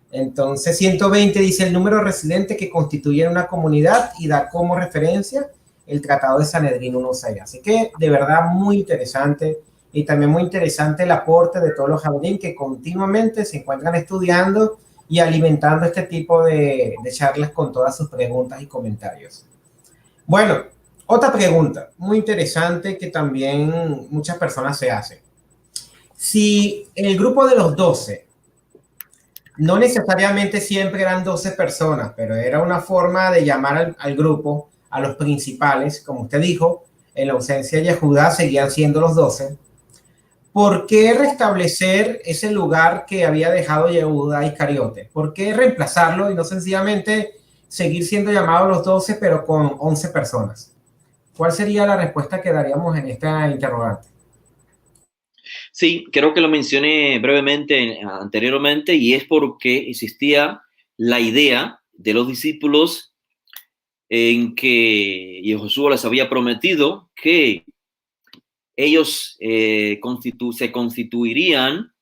Entonces, 120 dice el número residente que constituye una comunidad y da como referencia el Tratado de Sanedrín 1.6. Así que, de verdad, muy interesante. Y también muy interesante el aporte de todos los jabrín que continuamente se encuentran estudiando y alimentando este tipo de charlas con todas sus preguntas y comentarios. Bueno, otra pregunta muy interesante que también muchas personas se hacen. Si el grupo de los 12, no necesariamente siempre eran 12 personas, pero era una forma de llamar al grupo, a los principales, como usted dijo, en la ausencia de Yehudá seguían siendo los 12. ¿Por qué restablecer ese lugar que había dejado Yehudá Iscariote? ¿Por qué reemplazarlo y no sencillamente seguir siendo llamados los 12, pero con 11 personas? ¿Cuál sería la respuesta que daríamos en esta interrogante? Sí, creo que lo mencioné brevemente anteriormente, y es porque existía la idea de los discípulos en que Josué les había prometido que ellos se constituirían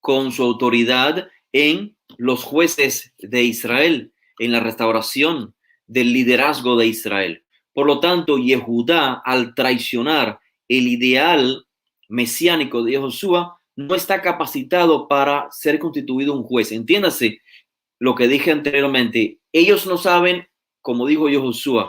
con su autoridad en los jueces de Israel, en la restauración del liderazgo de Israel. Por lo tanto, Yehudá, al traicionar el ideal mesiánico de Josué, no está capacitado para ser constituido un juez. Entiéndase lo que dije anteriormente. Ellos no saben, como dijo Josué,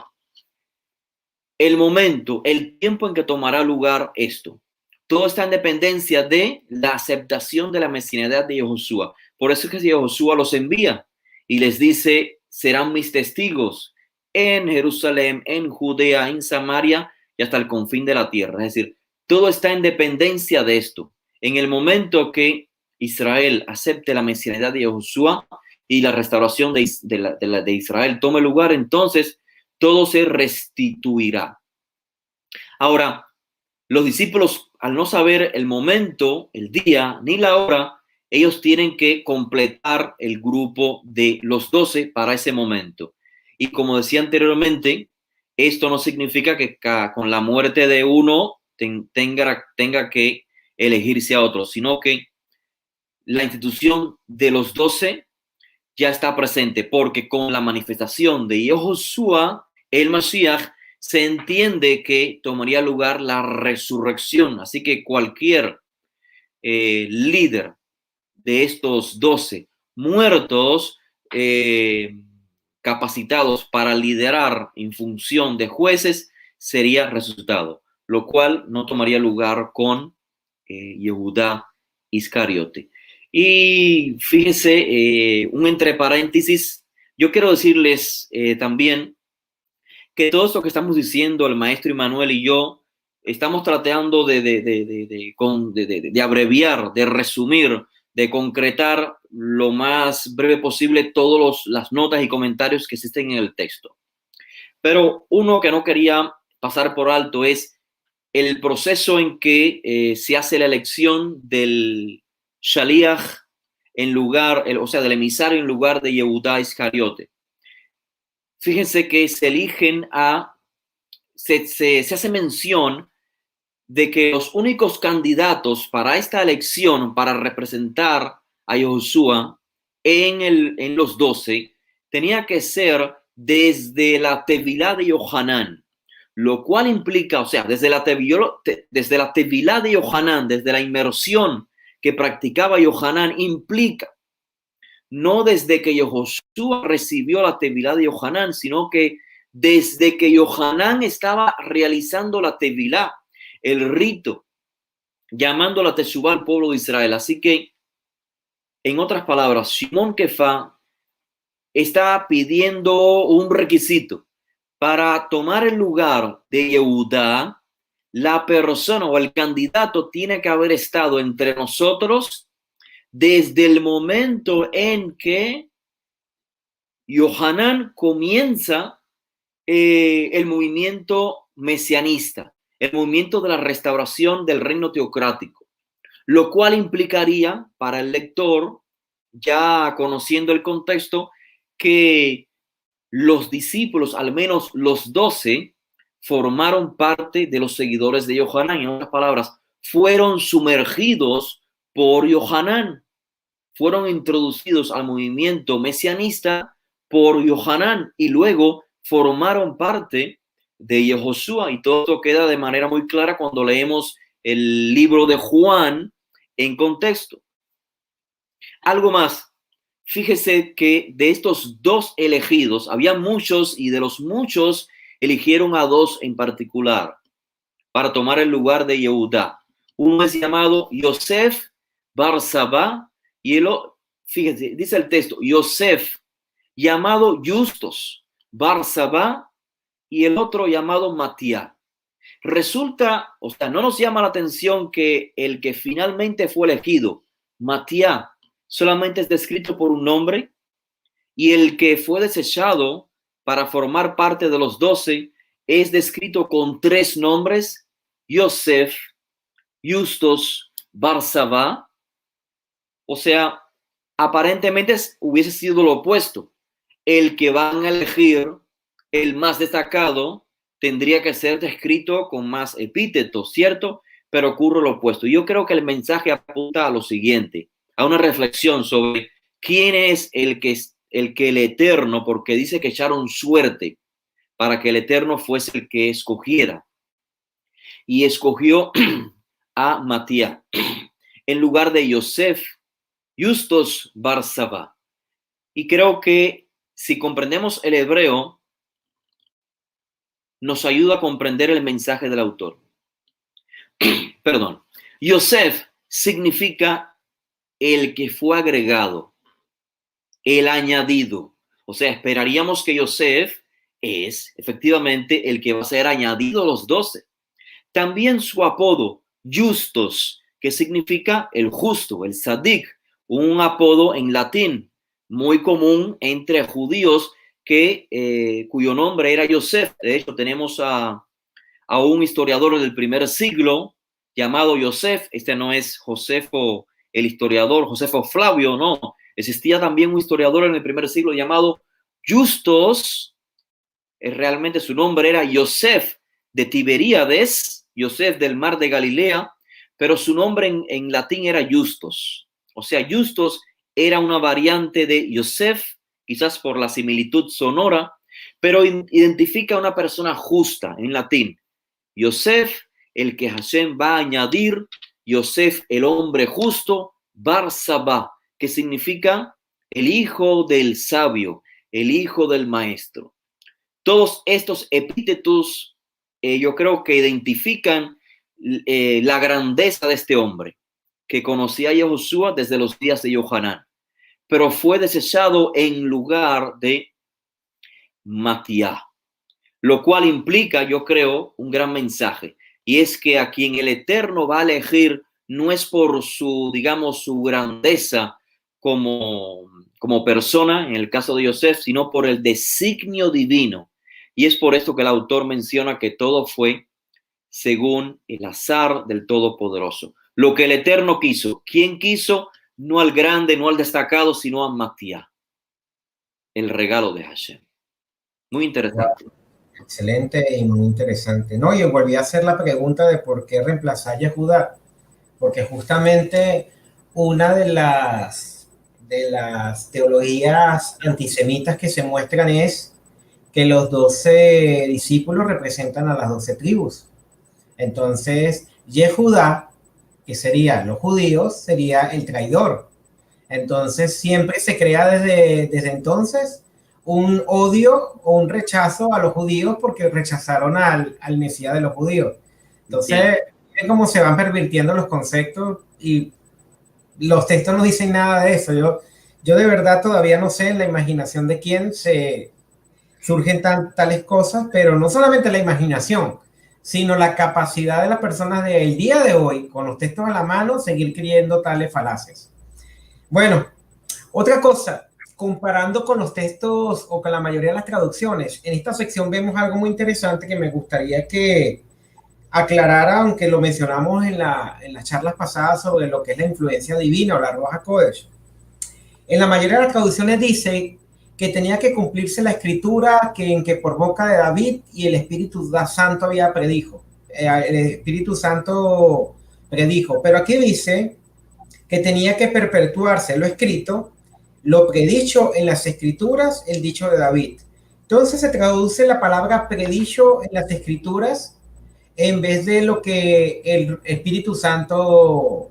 el momento, el tiempo en que tomará lugar esto. Todo está en dependencia de la aceptación de la mesianidad de Josué. Por eso es que Josué los envía y les dice, serán mis testigos en Jerusalén, en Judea, en Samaria y hasta el confín de la tierra. Es decir, todo está en dependencia de esto. En el momento que Israel acepte la mesianidad de Josué y la restauración de Israel tome lugar, entonces todo se restituirá. Ahora, los discípulos, al no saber el momento, el día, ni la hora, ellos tienen que completar el grupo de los 12 para ese momento. Y como decía anteriormente, esto no significa que con la muerte de uno tenga que elegirse a otro, sino que la institución de los 12 ya está presente, porque con la manifestación de Josué, el Mashiach, se entiende que tomaría lugar la resurrección. Así que cualquier líder de estos 12 muertos, capacitados para liderar en función de jueces, sería resucitado, lo cual no tomaría lugar con Yehudá Iscariote. Y fíjese, un entre paréntesis, yo quiero decirles también que todo esto que estamos diciendo, el maestro Immanuel y yo, estamos tratando de abreviar, de resumir, de concretar lo más breve posible todas las notas y comentarios que existen en el texto. Pero uno que no quería pasar por alto es el proceso en que se hace la elección del Shaliach en lugar, o sea, del emisario en lugar de Yehudá Iscariote. Fíjense que se eligen se hace mención de que los únicos candidatos para esta elección, para representar a Yoshua en los 12, tenía que ser desde la Tevilá de Yohanan, lo cual implica, o sea, desde la Tevilá de Yohanan, desde la inmersión que practicaba Yohanan, implica no desde que Yoshua recibió la Tevilá de Yohanan, sino que desde que Yohanan estaba realizando la Tevilá, el rito, llamando la Teshuvá al pueblo de Israel. Así que, en otras palabras, Shimon Kefa está pidiendo un requisito para tomar el lugar de Yehudá. La persona o el candidato tiene que haber estado entre nosotros desde el momento en que Yohanan comienza el movimiento mesianista, el movimiento de la restauración del reino teocrático, lo cual implicaría para el lector, ya conociendo el contexto, que los discípulos, al menos los 12, formaron parte de los seguidores de Yohanan. En otras palabras, fueron sumergidos por Yohanan, fueron introducidos al movimiento mesianista por Yohanan y luego formaron parte de Yehoshua, y todo esto queda de manera muy clara cuando leemos el libro de Juan en contexto. Algo más, fíjese que de estos 2 elegidos, había muchos y de los muchos eligieron a 2 en particular para tomar el lugar de Yehudá. Uno es llamado Yosef Barsabá y fíjense, dice el texto, Yosef llamado Justos Barsabá y el otro llamado Matías. Resulta, o sea, no nos llama la atención que el que finalmente fue elegido, Matías, solamente es descrito por un nombre, y el que fue desechado para formar parte de los 12 es descrito con 3 nombres, Yosef, Justos, Barsabá. O sea, aparentemente hubiese sido lo opuesto. El que van a elegir, el más destacado, tendría que ser descrito con más epítetos, ¿cierto? Pero ocurre lo opuesto. Yo creo que el mensaje apunta a lo siguiente, a una reflexión sobre quién es el que el Eterno, porque dice que echaron suerte para que el Eterno fuese el que escogiera. Y escogió a Matías en lugar de Yosef, Justos Barsabá. Y creo que si comprendemos el hebreo, nos ayuda a comprender el mensaje del autor. Perdón. Yosef significa el que fue agregado, el añadido. O sea, esperaríamos que Yosef es efectivamente el que va a ser añadido a los 12. También su apodo, Justos, que significa el justo, el Sadik, un apodo en latín muy común entre judíos cuyo nombre era Yosef. De hecho, tenemos a un historiador del primer siglo llamado Yosef. Este no es Josefo el historiador, Josefo Flavio, no. Existía también un historiador en el primer siglo llamado Justos. Realmente su nombre era Yosef de Tiberíades, Yosef del mar de Galilea, pero su nombre en latín era Justos. O sea, Justos era una variante de Yosef, quizás por la similitud sonora, pero identifica a una persona justa en latín. Yosef, el que Hashem va a añadir, Yosef, el hombre justo, Barsabá, que significa el hijo del sabio, el hijo del maestro. Todos estos epítetos yo creo que identifican la grandeza de este hombre, que conocía a Yehoshua desde los días de Yohanan, pero fue desechado en lugar de Matías, lo cual implica, yo creo, un gran mensaje, y es que a quien el Eterno va a elegir no es por su, digamos, su grandeza como persona, en el caso de Yosef, sino por el designio divino. Y es por esto que el autor menciona que todo fue según el azar del Todopoderoso. Lo que el Eterno quiso. ¿Quién quiso? No al grande, no al destacado, sino a Matías, el regalo de Hashem. Muy interesante. Wow, excelente y muy interesante. No, yo volví a hacer la pregunta de por qué reemplazar a Judá, porque justamente una de las teologías antisemitas que se muestran es que los 12 discípulos representan a las 12 tribus. Entonces, Yehudá, que sería los judíos, sería el traidor. Entonces, siempre se crea desde entonces un odio o un rechazo a los judíos porque rechazaron al Mesías de los judíos. Entonces, es como se van pervirtiendo los conceptos y los textos no dicen nada de eso. Yo de verdad todavía no sé en la imaginación de quién se surgen tales cosas, pero no solamente la imaginación, sino la capacidad de las personas del día de hoy, con los textos a la mano, seguir creyendo tales falacias. Bueno, otra cosa, comparando con los textos o con la mayoría de las traducciones, en esta sección vemos algo muy interesante que me gustaría que aclarara, aunque lo mencionamos en las charlas pasadas sobre lo que es la influencia divina o la Ruach HaKodesh. En la mayoría de las traducciones dice que tenía que cumplirse la escritura en que por boca de David y el Espíritu Santo había predijo. El Espíritu Santo predijo, pero aquí dice que tenía que perpetuarse lo escrito, lo predicho en las escrituras, el dicho de David. Entonces se traduce la palabra predicho en las escrituras en vez de lo que el Espíritu Santo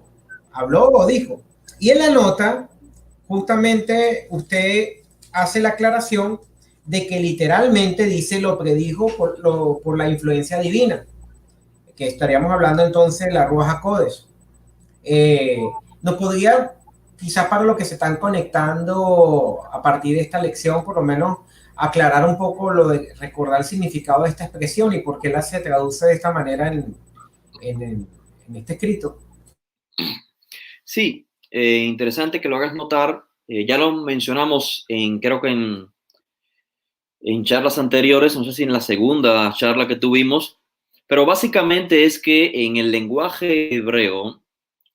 habló o dijo. Y en la nota, justamente usted hace la aclaración de que literalmente dice lo predijo por la influencia divina, que estaríamos hablando entonces de la Ruach HaKodesh. ¿Nos podría, quizás para los que se están conectando a partir de esta lección, por lo menos aclarar un poco lo de recordar el significado de esta expresión y por qué la se traduce de esta manera en este escrito? Sí, interesante que lo hagas notar. Ya lo mencionamos creo que en charlas anteriores, no sé si en la segunda charla que tuvimos, pero básicamente es que en el lenguaje hebreo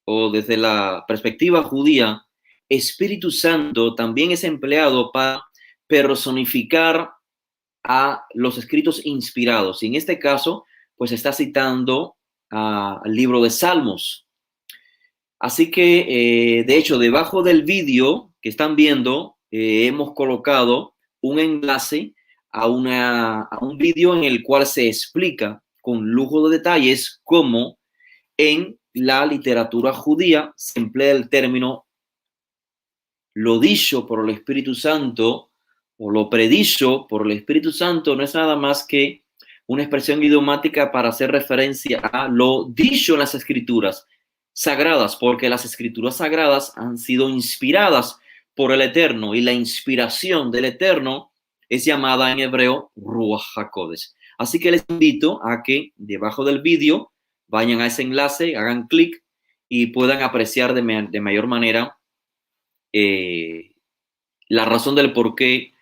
o desde la perspectiva judía, Espíritu Santo también es empleado para personificar a los escritos inspirados. Y en este caso, pues está citando al libro de Salmos. Así que, de hecho, debajo del vídeo que están viendo, hemos colocado un enlace a un vídeo en el cual se explica con lujo de detalles cómo en la literatura judía se emplea el término lo dicho por el Espíritu Santo o lo predicho por el Espíritu Santo. No es nada más que una expresión idiomática para hacer referencia a lo dicho en las escrituras sagradas, porque las escrituras sagradas han sido inspiradas por el Eterno y la inspiración del Eterno es llamada en hebreo Ruach HaKodesh. Así que les invito a que debajo del vídeo vayan a ese enlace, hagan clic y puedan apreciar de mayor manera la razón del por qué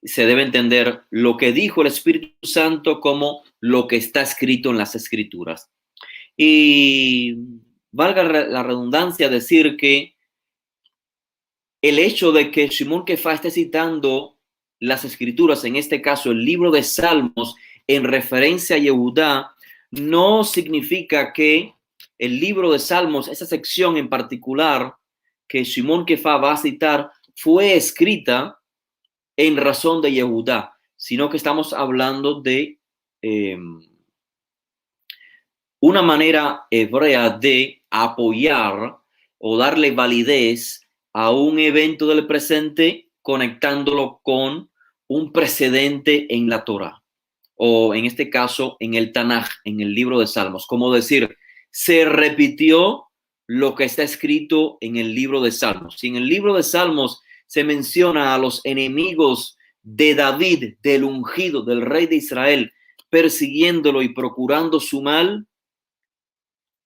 se debe entender lo que dijo el Espíritu Santo como lo que está escrito en las Escrituras. Y valga la redundancia decir que el hecho de que Shimon Kefa esté citando las Escrituras, en este caso el libro de Salmos, en referencia a Yehudá, no significa que el libro de Salmos, esa sección en particular que Shimon Kefa va a citar, fue escrita en razón de Yehudá, sino que estamos hablando de una manera hebrea de apoyar o darle validez a un evento del presente conectándolo con un precedente en la Torá o en este caso en el Tanaj, en el libro de Salmos, como decir, se repitió lo que está escrito en el libro de Salmos. Si en el libro de Salmos se menciona a los enemigos de David, del ungido, del rey de Israel, persiguiéndolo y procurando su mal,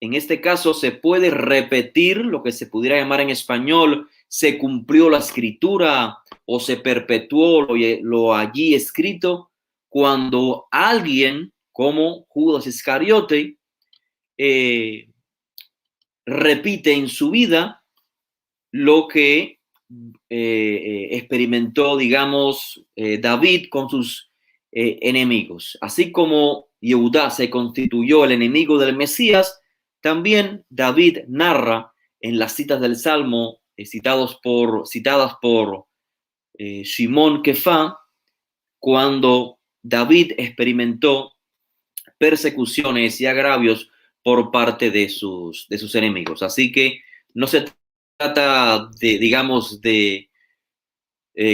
en este caso se puede repetir lo que se pudiera llamar en español, se cumplió la escritura o se perpetuó lo allí escrito, cuando alguien como Judas Iscariote repite en su vida lo que experimentó, digamos, David con sus enemigos. Así como Yehudá se constituyó el enemigo del Mesías, también David narra en las citas del Salmo citadas por Shimon Kefa, cuando David experimentó persecuciones y agravios por parte de sus enemigos. Así que no se trata de, digamos,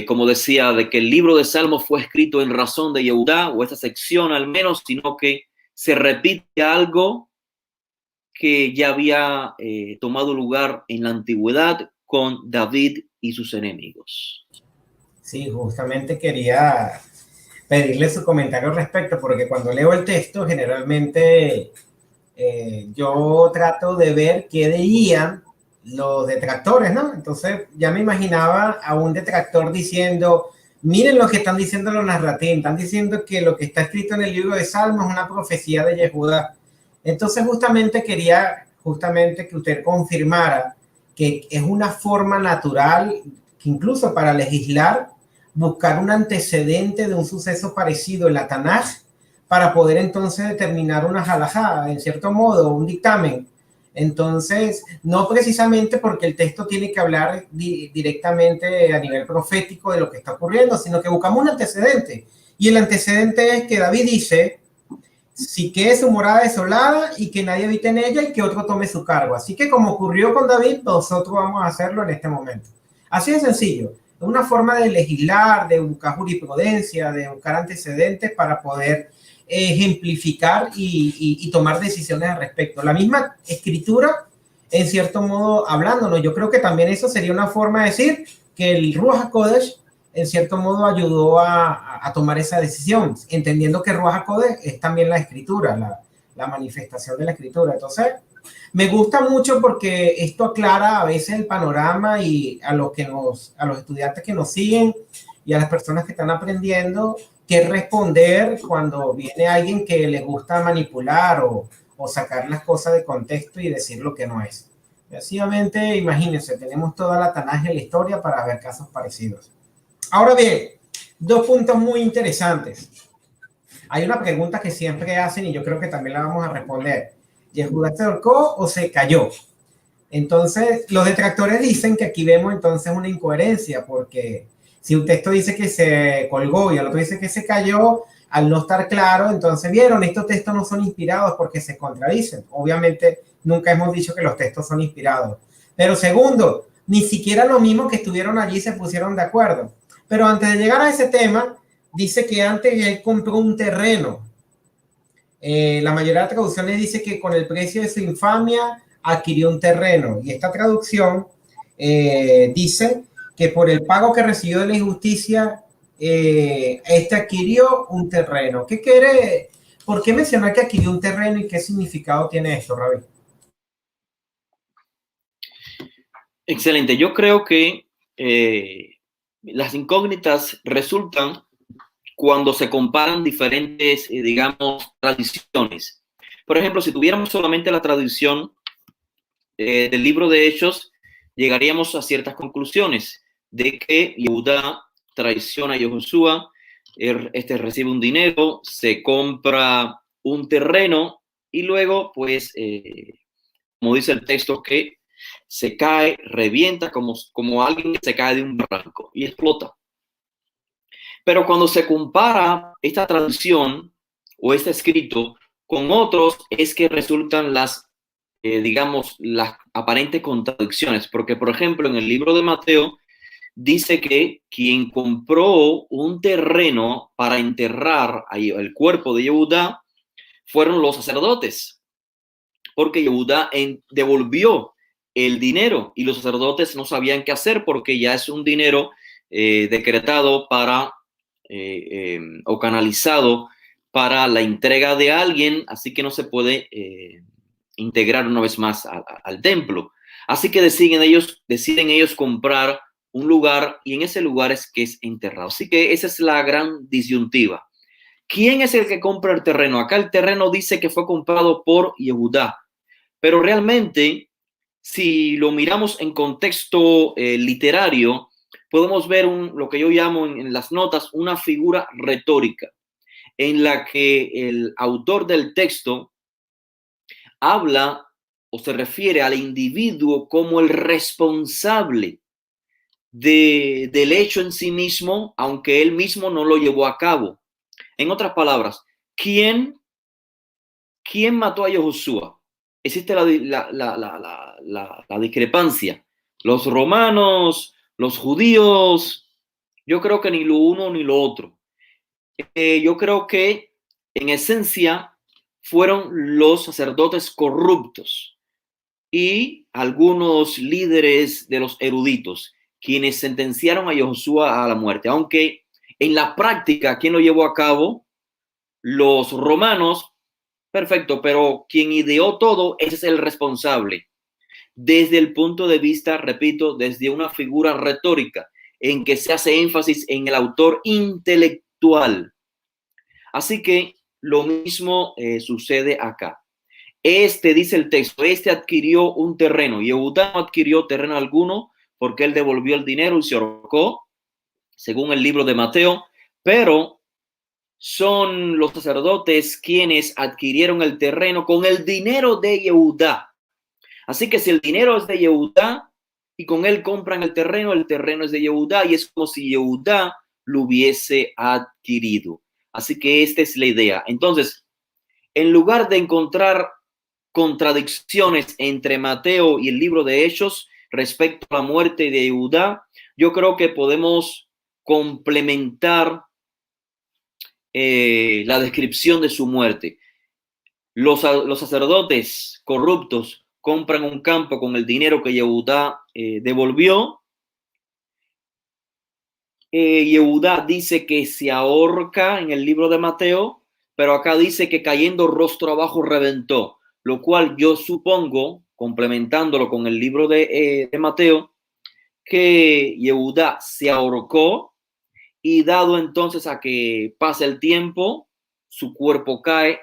como decía, de que el libro de Salmos fue escrito en razón de Yehudá, o esta sección al menos, sino que se repite algo que ya había tomado lugar en la antigüedad con David y sus enemigos. Sí, justamente quería pedirle su comentario al respecto, porque cuando leo el texto, generalmente yo trato de ver qué veían los detractores, ¿no? Entonces ya me imaginaba a un detractor diciendo, miren lo que están diciendo los narratín, están diciendo que lo que está escrito en el libro de Salmos es una profecía de Yehudá. Entonces justamente quería que usted confirmara que es una forma natural, que incluso para legislar, buscar un antecedente de un suceso parecido en la Tanaj, para poder entonces determinar una halajá, en cierto modo, un dictamen. Entonces, no precisamente porque el texto tiene que hablar directamente a nivel profético de lo que está ocurriendo, sino que buscamos un antecedente. Y el antecedente es que David dice, si quede su morada desolada y que nadie habite en ella y que otro tome su cargo. Así que como ocurrió con David, nosotros vamos a hacerlo en este momento. Así de sencillo. Es una forma de legislar, de buscar jurisprudencia, de buscar antecedentes para poder ejemplificar y tomar decisiones al respecto. La misma escritura, en cierto modo, hablándonos, yo creo que también eso sería una forma de decir que el Ruach HaKodesh, en cierto modo, ayudó a tomar esa decisión, entendiendo que Ruach HaKodesh es también la escritura, la manifestación de la escritura. Entonces, me gusta mucho porque esto aclara a veces el panorama y a los estudiantes que nos siguen y a las personas que están aprendiendo qué responder cuando viene alguien que le gusta manipular o sacar las cosas de contexto y decir lo que no es. Sencillamente, imagínense, tenemos toda la Tanaj en la historia para ver casos parecidos. Ahora bien, dos puntos muy interesantes. Hay una pregunta que siempre hacen y yo creo que también la vamos a responder. ¿Yehudá se ahorcó o se cayó? Entonces, los detractores dicen que aquí vemos entonces una incoherencia, porque si un texto dice que se colgó y el otro dice que se cayó, al no estar claro, entonces vieron, estos textos no son inspirados porque se contradicen. Obviamente, nunca hemos dicho que los textos son inspirados. Pero segundo, ni siquiera los mismos que estuvieron allí se pusieron de acuerdo. Pero antes de llegar a ese tema, dice que antes él compró un terreno. La mayoría de las traducciones dice que con el precio de su infamia adquirió un terreno. Y esta traducción dice que por el pago que recibió de la injusticia, este adquirió un terreno. ¿Qué quiere? ¿Por qué mencionar que adquirió un terreno y qué significado tiene esto, Ravi? Excelente. Yo creo que las incógnitas resultan cuando se comparan diferentes, digamos, tradiciones. Por ejemplo, si tuviéramos solamente la tradición del libro de Hechos, llegaríamos a ciertas conclusiones de que Yehudá traiciona a Yehoshua, este recibe un dinero, se compra un terreno y luego, pues, como dice el texto, que se cae, revienta como alguien que se cae de un barranco y explota. Pero cuando se compara esta tradición o este escrito con otros, es que resultan digamos, las aparentes contradicciones. Porque, por ejemplo, en el libro de Mateo dice que quien compró un terreno para enterrar el cuerpo de Yehudá fueron los sacerdotes, porque Yehudá devolvió el dinero y los sacerdotes no sabían qué hacer porque ya es un dinero decretado para o canalizado para la entrega de alguien, así que no se puede integrar una vez más al templo. Así que deciden ellos comprar un lugar y en ese lugar es que es enterrado. Así que esa es la gran disyuntiva. ¿Quién es el que compra el terreno? Acá el terreno dice que fue comprado por Yehudá, pero realmente, si lo miramos en contexto literario, podemos ver lo que yo llamo en las notas una figura retórica, en la que el autor del texto habla o se refiere al individuo como el responsable del hecho en sí mismo, aunque él mismo no lo llevó a cabo. En otras palabras, ¿quién mató a Yehoshua? Existe la discrepancia. Los romanos, los judíos, yo creo que ni lo uno ni lo otro. Yo creo que en esencia fueron los sacerdotes corruptos y algunos líderes de los eruditos quienes sentenciaron a Yehoshua a la muerte, aunque en la práctica, ¿quién lo llevó a cabo? Los romanos, perfecto, pero quien ideó todo, ese es el responsable. Desde el punto de vista, repito, desde una figura retórica, en que se hace énfasis en el autor intelectual. Así que lo mismo sucede acá. Dice el texto, adquirió un terreno. Yehudá no adquirió terreno alguno porque él devolvió el dinero y se ahorcó, según el libro de Mateo, pero son los sacerdotes quienes adquirieron el terreno con el dinero de Yehudá. Así que si el dinero es de Yehudá y con él compran el terreno es de Yehudá y es como si Yehudá lo hubiese adquirido. Así que esta es la idea. Entonces, en lugar de encontrar contradicciones entre Mateo y el libro de Hechos respecto a la muerte de Yehudá, yo creo que podemos complementar la descripción de su muerte. Los sacerdotes corruptos compran un campo con el dinero que Yehudá devolvió. Yehudá dice que se ahorca en el libro de Mateo, pero acá dice que cayendo rostro abajo reventó, lo cual yo supongo, complementándolo con el libro de Mateo, que Yehudá se ahorcó y dado entonces a que pasa el tiempo, su cuerpo cae,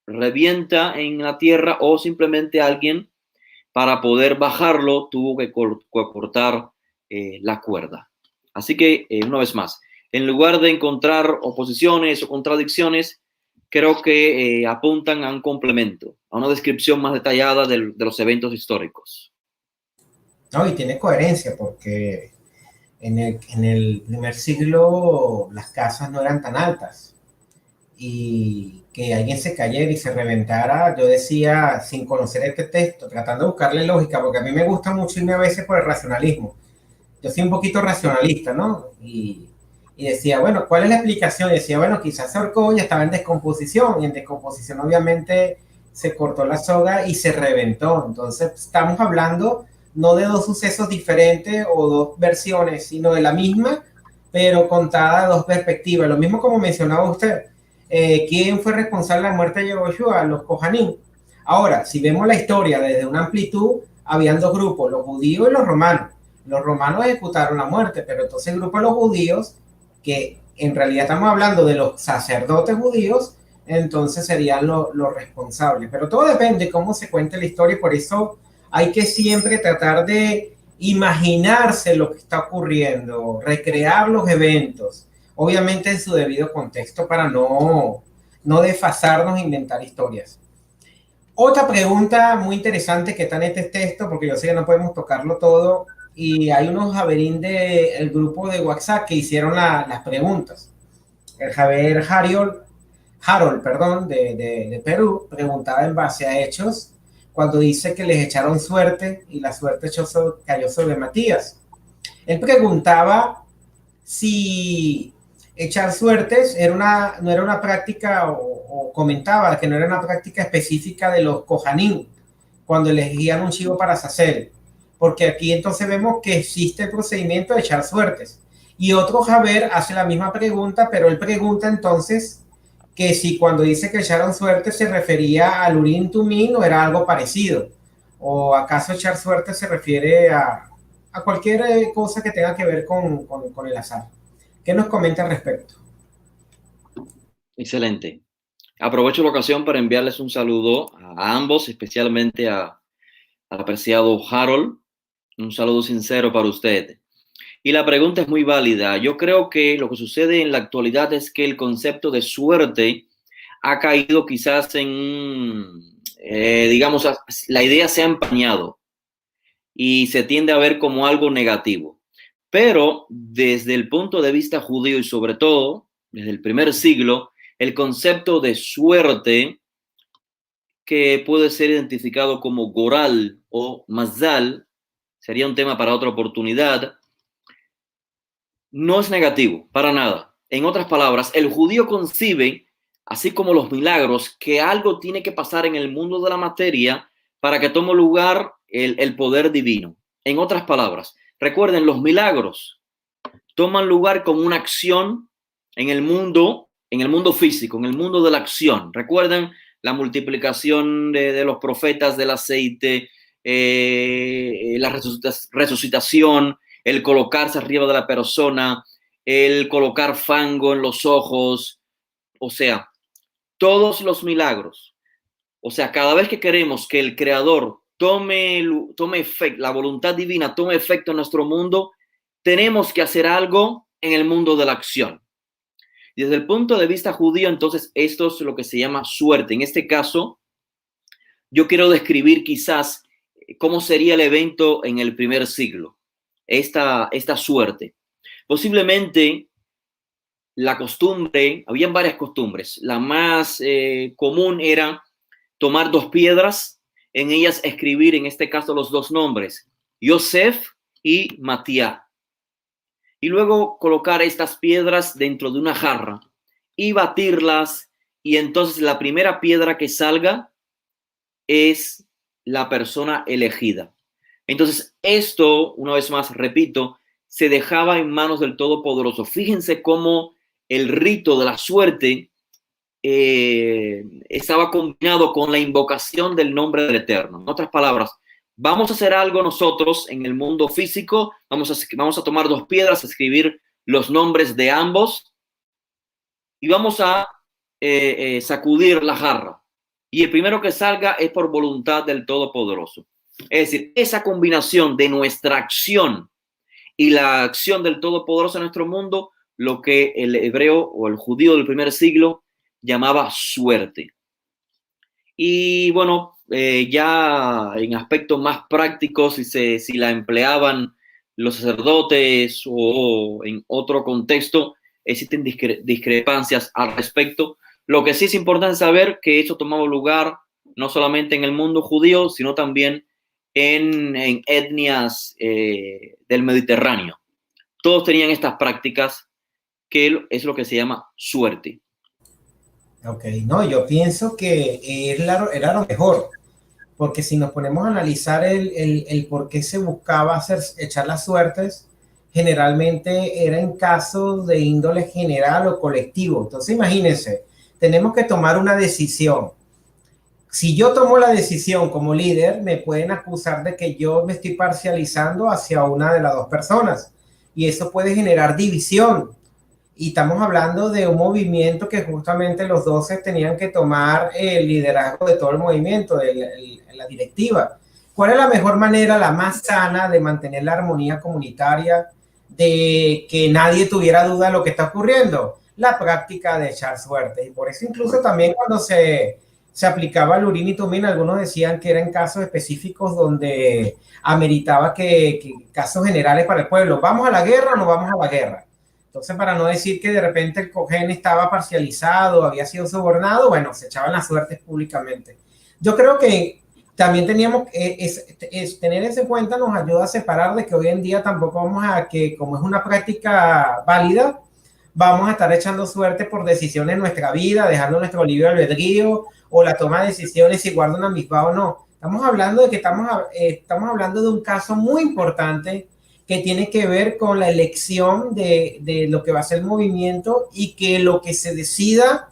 revienta en la tierra o simplemente alguien para poder bajarlo tuvo que cortar la cuerda. Así que una vez más, en lugar de encontrar oposiciones o contradicciones, creo que apuntan a un complemento, a una descripción más detallada de los eventos históricos. No, y tiene coherencia porque en el primer siglo las casas no eran tan altas y que alguien se cayera y se reventara, yo decía, sin conocer este texto, tratando de buscarle lógica, porque a mí me gusta mucho irme a veces por el racionalismo. Yo soy un poquito racionalista, ¿no? Y decía, bueno, ¿cuál es la explicación? Y decía, bueno, quizás se ahorcó y estaba en descomposición, y en descomposición obviamente se cortó la soga y se reventó. Entonces estamos hablando no de dos sucesos diferentes o dos versiones, sino de la misma, pero contada de dos perspectivas. Lo mismo como mencionaba usted. ¿Quién fue responsable de la muerte de Yehoshua? Los Kohanim. Ahora, si vemos la historia desde una amplitud, habían dos grupos, los judíos y los romanos. Los romanos ejecutaron la muerte, pero entonces el grupo de los judíos, que en realidad estamos hablando de los sacerdotes judíos, entonces serían los responsables. Pero todo depende de cómo se cuente la historia y por eso hay que siempre tratar de imaginarse lo que está ocurriendo, recrear los eventos, obviamente en su debido contexto para no desfasarnos e inventar historias. Otra pregunta muy interesante que está en este texto, porque yo sé que no podemos tocarlo todo, y hay unos Javerín del grupo de WhatsApp que hicieron las preguntas. El Javier Harold, de Perú, preguntaba en base a hechos, cuando dice que les echaron suerte y la suerte cayó sobre Matías. Él preguntaba si echar suertes no era una práctica, o comentaba que no era una práctica específica de los Kohanim, cuando elegían un chivo para sacer, porque aquí entonces vemos que existe el procedimiento de echar suertes. Y otro Javier hace la misma pregunta, pero él pregunta entonces que si cuando dice que echaron suerte se refería al Urim Tumim o era algo parecido, o acaso echar suerte se refiere a cualquier cosa que tenga que ver con el azar. ¿Qué nos comenta al respecto? Excelente. Aprovecho la ocasión para enviarles un saludo a ambos, especialmente al apreciado Harold. Un saludo sincero para usted. Y la pregunta es muy válida. Yo creo que lo que sucede en la actualidad es que el concepto de suerte ha caído quizás digamos, la idea se ha empañado y se tiende a ver como algo negativo. Pero desde el punto de vista judío y sobre todo desde el primer siglo, el concepto de suerte, que puede ser identificado como goral o mazal, sería un tema para otra oportunidad, no es negativo, para nada. En otras palabras, el judío concibe, así como los milagros, que algo tiene que pasar en el mundo de la materia para que tome lugar el poder divino. En otras palabras, recuerden, los milagros toman lugar con una acción en el mundo físico, en el mundo de la acción. Recuerden la multiplicación de los profetas del aceite, la resucitación, el colocarse arriba de la persona, el colocar fango en los ojos, o sea, todos los milagros. O sea, cada vez que queremos que el Creador tome efecto, la voluntad divina tome efecto en nuestro mundo, tenemos que hacer algo en el mundo de la acción. Desde el punto de vista judío, entonces, esto es lo que se llama suerte. En este caso, yo quiero describir quizás cómo sería el evento en el primer siglo, esta suerte. Posiblemente la costumbre, habían varias costumbres. La más común era tomar dos piedras, en ellas escribir, en este caso, los dos nombres, Yosef y Matías. Y luego colocar estas piedras dentro de una jarra y batirlas, y entonces la primera piedra que salga es la persona elegida. Entonces esto, una vez más, repito, se dejaba en manos del Todopoderoso. Fíjense cómo el rito de la suerte estaba combinado con la invocación del nombre del Eterno. En otras palabras, vamos a hacer algo nosotros en el mundo físico, vamos a tomar dos piedras, escribir los nombres de ambos y vamos a sacudir la jarra. Y el primero que salga es por voluntad del Todopoderoso. Es decir, esa combinación de nuestra acción y la acción del Todopoderoso en nuestro mundo, lo que el hebreo o el judío del primer siglo llamaba suerte. Y bueno, ya en aspectos más prácticos, si la empleaban los sacerdotes o en otro contexto, existen discrepancias al respecto. Lo que sí es importante saber que eso tomaba lugar no solamente en el mundo judío, sino también en etnias del Mediterráneo. Todos tenían estas prácticas, que es lo que se llama suerte. Ok, no, yo pienso que era lo mejor, porque si nos ponemos a analizar el por qué se buscaba echar las suertes, generalmente era en casos de índole general o colectivo. Entonces imagínense, tenemos que tomar una decisión. Si yo tomo la decisión como líder, me pueden acusar de que yo me estoy parcializando hacia una de las dos personas, y eso puede generar división. Y estamos hablando de un movimiento que justamente los 12 tenían que tomar el liderazgo de todo el movimiento, de la directiva. ¿Cuál es la mejor manera, la más sana de mantener la armonía comunitaria, de que nadie tuviera duda de lo que está ocurriendo? La práctica de echar suerte. Y por eso incluso también cuando se aplicaba el Urim y Tumim, algunos decían que eran casos específicos donde ameritaba que casos generales para el pueblo. ¿Vamos a la guerra o no vamos a la guerra? Entonces, para no decir que de repente el Cohen estaba parcializado, había sido sobornado, bueno, se echaban las suertes públicamente. Yo creo que también teníamos tener eso en cuenta, nos ayuda a separar de que hoy en día tampoco vamos a que, como es una práctica válida, vamos a estar echando suerte por decisiones en nuestra vida, dejando nuestro libre albedrío o la toma de decisiones si guardo una misma o no. Estamos hablando de que estamos hablando de un caso muy importante que tiene que ver con la elección de lo que va a ser el movimiento, y que lo que se decida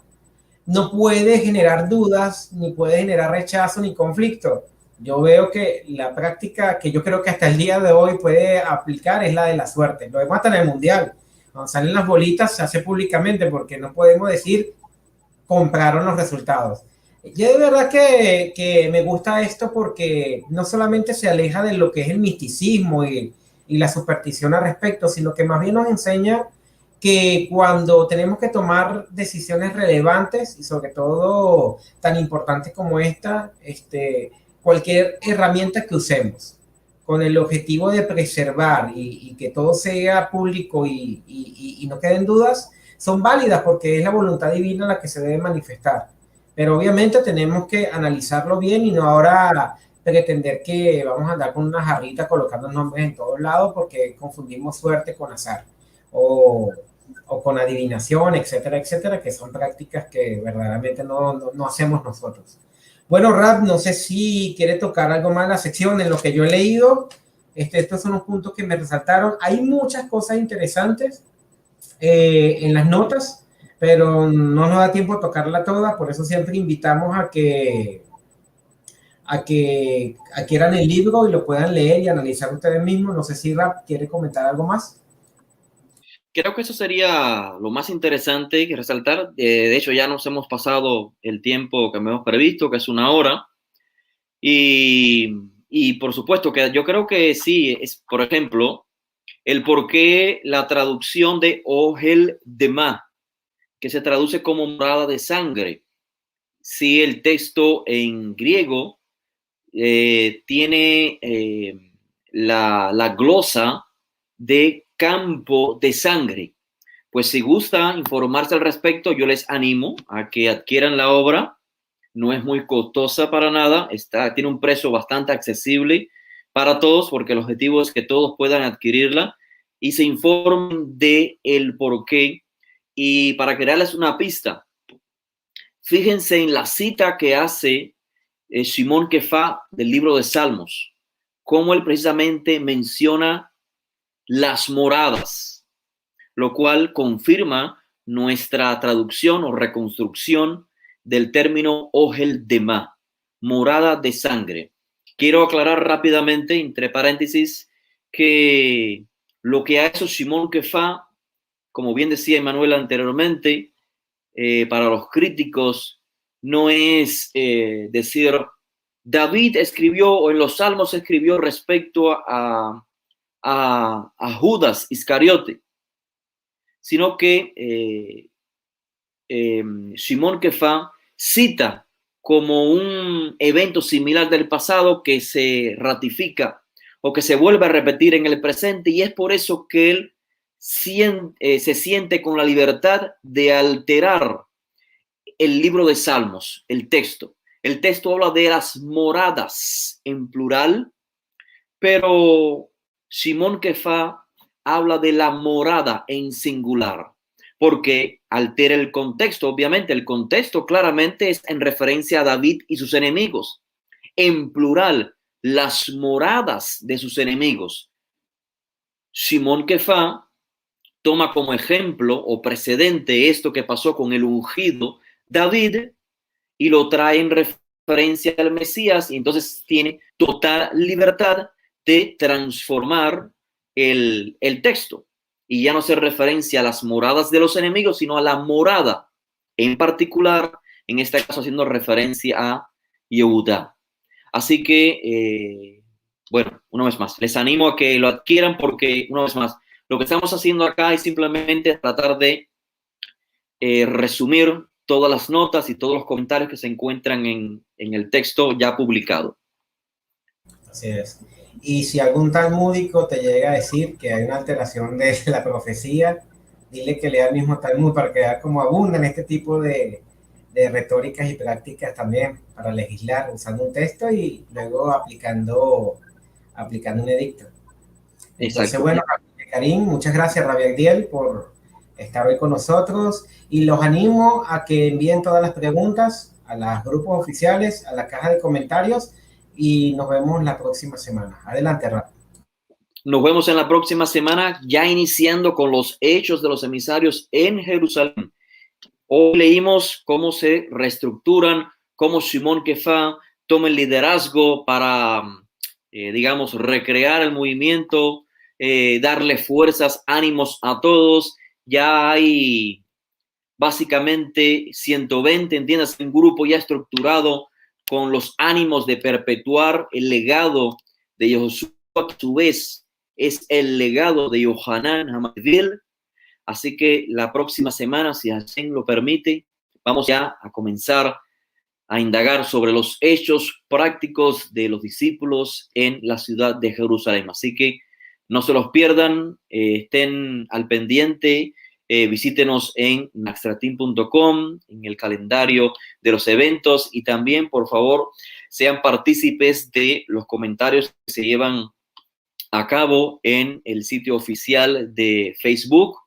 no puede generar dudas, ni puede generar rechazo, ni conflicto. Yo veo que la práctica que yo creo que hasta el día de hoy puede aplicar es la de la suerte. Lo vemos hasta en el mundial. Cuando salen las bolitas se hace públicamente porque no podemos decir compraron los resultados. Yo de verdad que me gusta esto porque no solamente se aleja de lo que es el misticismo y la superstición al respecto, sino que más bien nos enseña que cuando tenemos que tomar decisiones relevantes y sobre todo tan importantes como esta, cualquier herramienta que usemos con el objetivo de preservar y que todo sea público y no queden dudas, son válidas porque es la voluntad divina la que se debe manifestar. Pero obviamente tenemos que analizarlo bien y no ahora pretender que vamos a andar con una jarrita colocando nombres en todos lados porque confundimos suerte con azar o con adivinación, etcétera, etcétera, que son prácticas que verdaderamente no hacemos nosotros. Bueno, Rap, no sé si quiere tocar algo más en la sección, en lo que yo he leído. Estos son los puntos que me resaltaron. Hay muchas cosas interesantes en las notas, pero no nos da tiempo a tocarla toda, por eso siempre invitamos a que adquieran el libro y lo puedan leer y analizar ustedes mismos. No sé si Rap quiere comentar algo más. Creo que eso sería lo más interesante que resaltar. De hecho, ya nos hemos pasado el tiempo que me hemos previsto, que es 1 hora. Y por supuesto que yo creo que sí, es, por ejemplo, el por qué la traducción de Ohel Dema, que se traduce como morada de sangre. Si el texto en griego tiene la glosa de campo de sangre. Pues si gusta informarse al respecto, yo les animo a que adquieran la obra. No es muy costosa para nada, tiene un precio bastante accesible para todos porque el objetivo es que todos puedan adquirirla y se informen de el por qué. Y para crearles una pista, fíjense en la cita que hace Shimon Kefa del libro de Salmos, cómo él precisamente menciona las moradas, lo cual confirma nuestra traducción o reconstrucción del término Ohel Dema, morada de sangre. Quiero aclarar rápidamente, entre paréntesis, que lo que ha hecho Shimon Kefa, como bien decía Emanuel anteriormente, para los críticos, no es decir, David escribió o en los Salmos escribió respecto a Judas Iscariote, sino que Shimon Kefa cita como un evento similar del pasado que se ratifica o que se vuelve a repetir en el presente, y es por eso que él se siente con la libertad de alterar el libro de Salmos, el texto. El texto habla de las moradas en plural, pero Shimon Kefa habla de la morada en singular, porque altera el contexto. Obviamente, el contexto claramente es en referencia a David y sus enemigos. En plural, las moradas de sus enemigos. Shimon Kefa toma como ejemplo o precedente esto que pasó con el ungido David y lo trae en referencia al Mesías, y entonces tiene total libertad de transformar el texto y ya no hacer referencia a las moradas de los enemigos, sino a la morada en particular, en este caso haciendo referencia a Yehudá. Así que, bueno, una vez más, les animo a que lo adquieran porque, una vez más, lo que estamos haciendo acá es simplemente tratar de resumir todas las notas y todos los comentarios que se encuentran en el texto ya publicado. Así es. Y si algún talmúdico te llega a decir que hay una alteración de la profecía, dile que lea el mismo Talmud para que vea cómo abundan este tipo de retóricas y prácticas también para legislar usando un texto y luego aplicando un edicto. Entonces, Exacto. bueno, Karim, muchas gracias, Rabbi Agdiel, por estar hoy con nosotros y los animo a que envíen todas las preguntas a los grupos oficiales, a la caja de comentarios y nos vemos la próxima semana. Adelante, Rap. Nos vemos en la próxima semana, ya iniciando con los hechos de los emisarios en Jerusalén. Hoy leímos cómo se reestructuran, cómo Shimon Kefa toma el liderazgo para, digamos, recrear el movimiento, darle fuerzas, ánimos a todos. Ya hay básicamente 120, entiendas, un grupo ya estructurado con los ánimos de perpetuar el legado de Yehoshua, a su vez es el legado de Yohanan Hamadville. Así que la próxima semana, si Hashem lo permite, vamos ya a comenzar a indagar sobre los hechos prácticos de los discípulos en la ciudad de Jerusalén. Así que no se los pierdan, estén al pendiente, visítenos en naxtrateam.com, en el calendario de los eventos, y también, por favor, sean partícipes de los comentarios que se llevan a cabo en el sitio oficial de Facebook.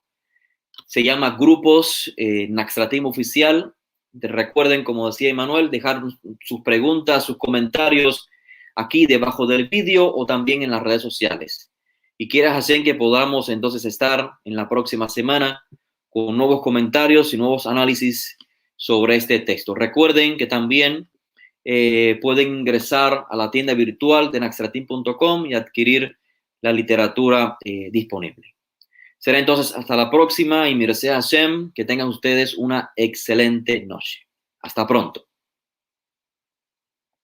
Se llama Grupos Naxtrateam Oficial. Recuerden, como decía Emanuel, dejar sus preguntas, sus comentarios aquí debajo del vídeo o también en las redes sociales. Y quieras hacer que podamos entonces estar en la próxima semana con nuevos comentarios y nuevos análisis sobre este texto. Recuerden que también pueden ingresar a la tienda virtual de naxtrateam.com y adquirir la literatura disponible. Será entonces hasta la próxima y Mircea Hashem, que tengan ustedes una excelente noche. Hasta pronto.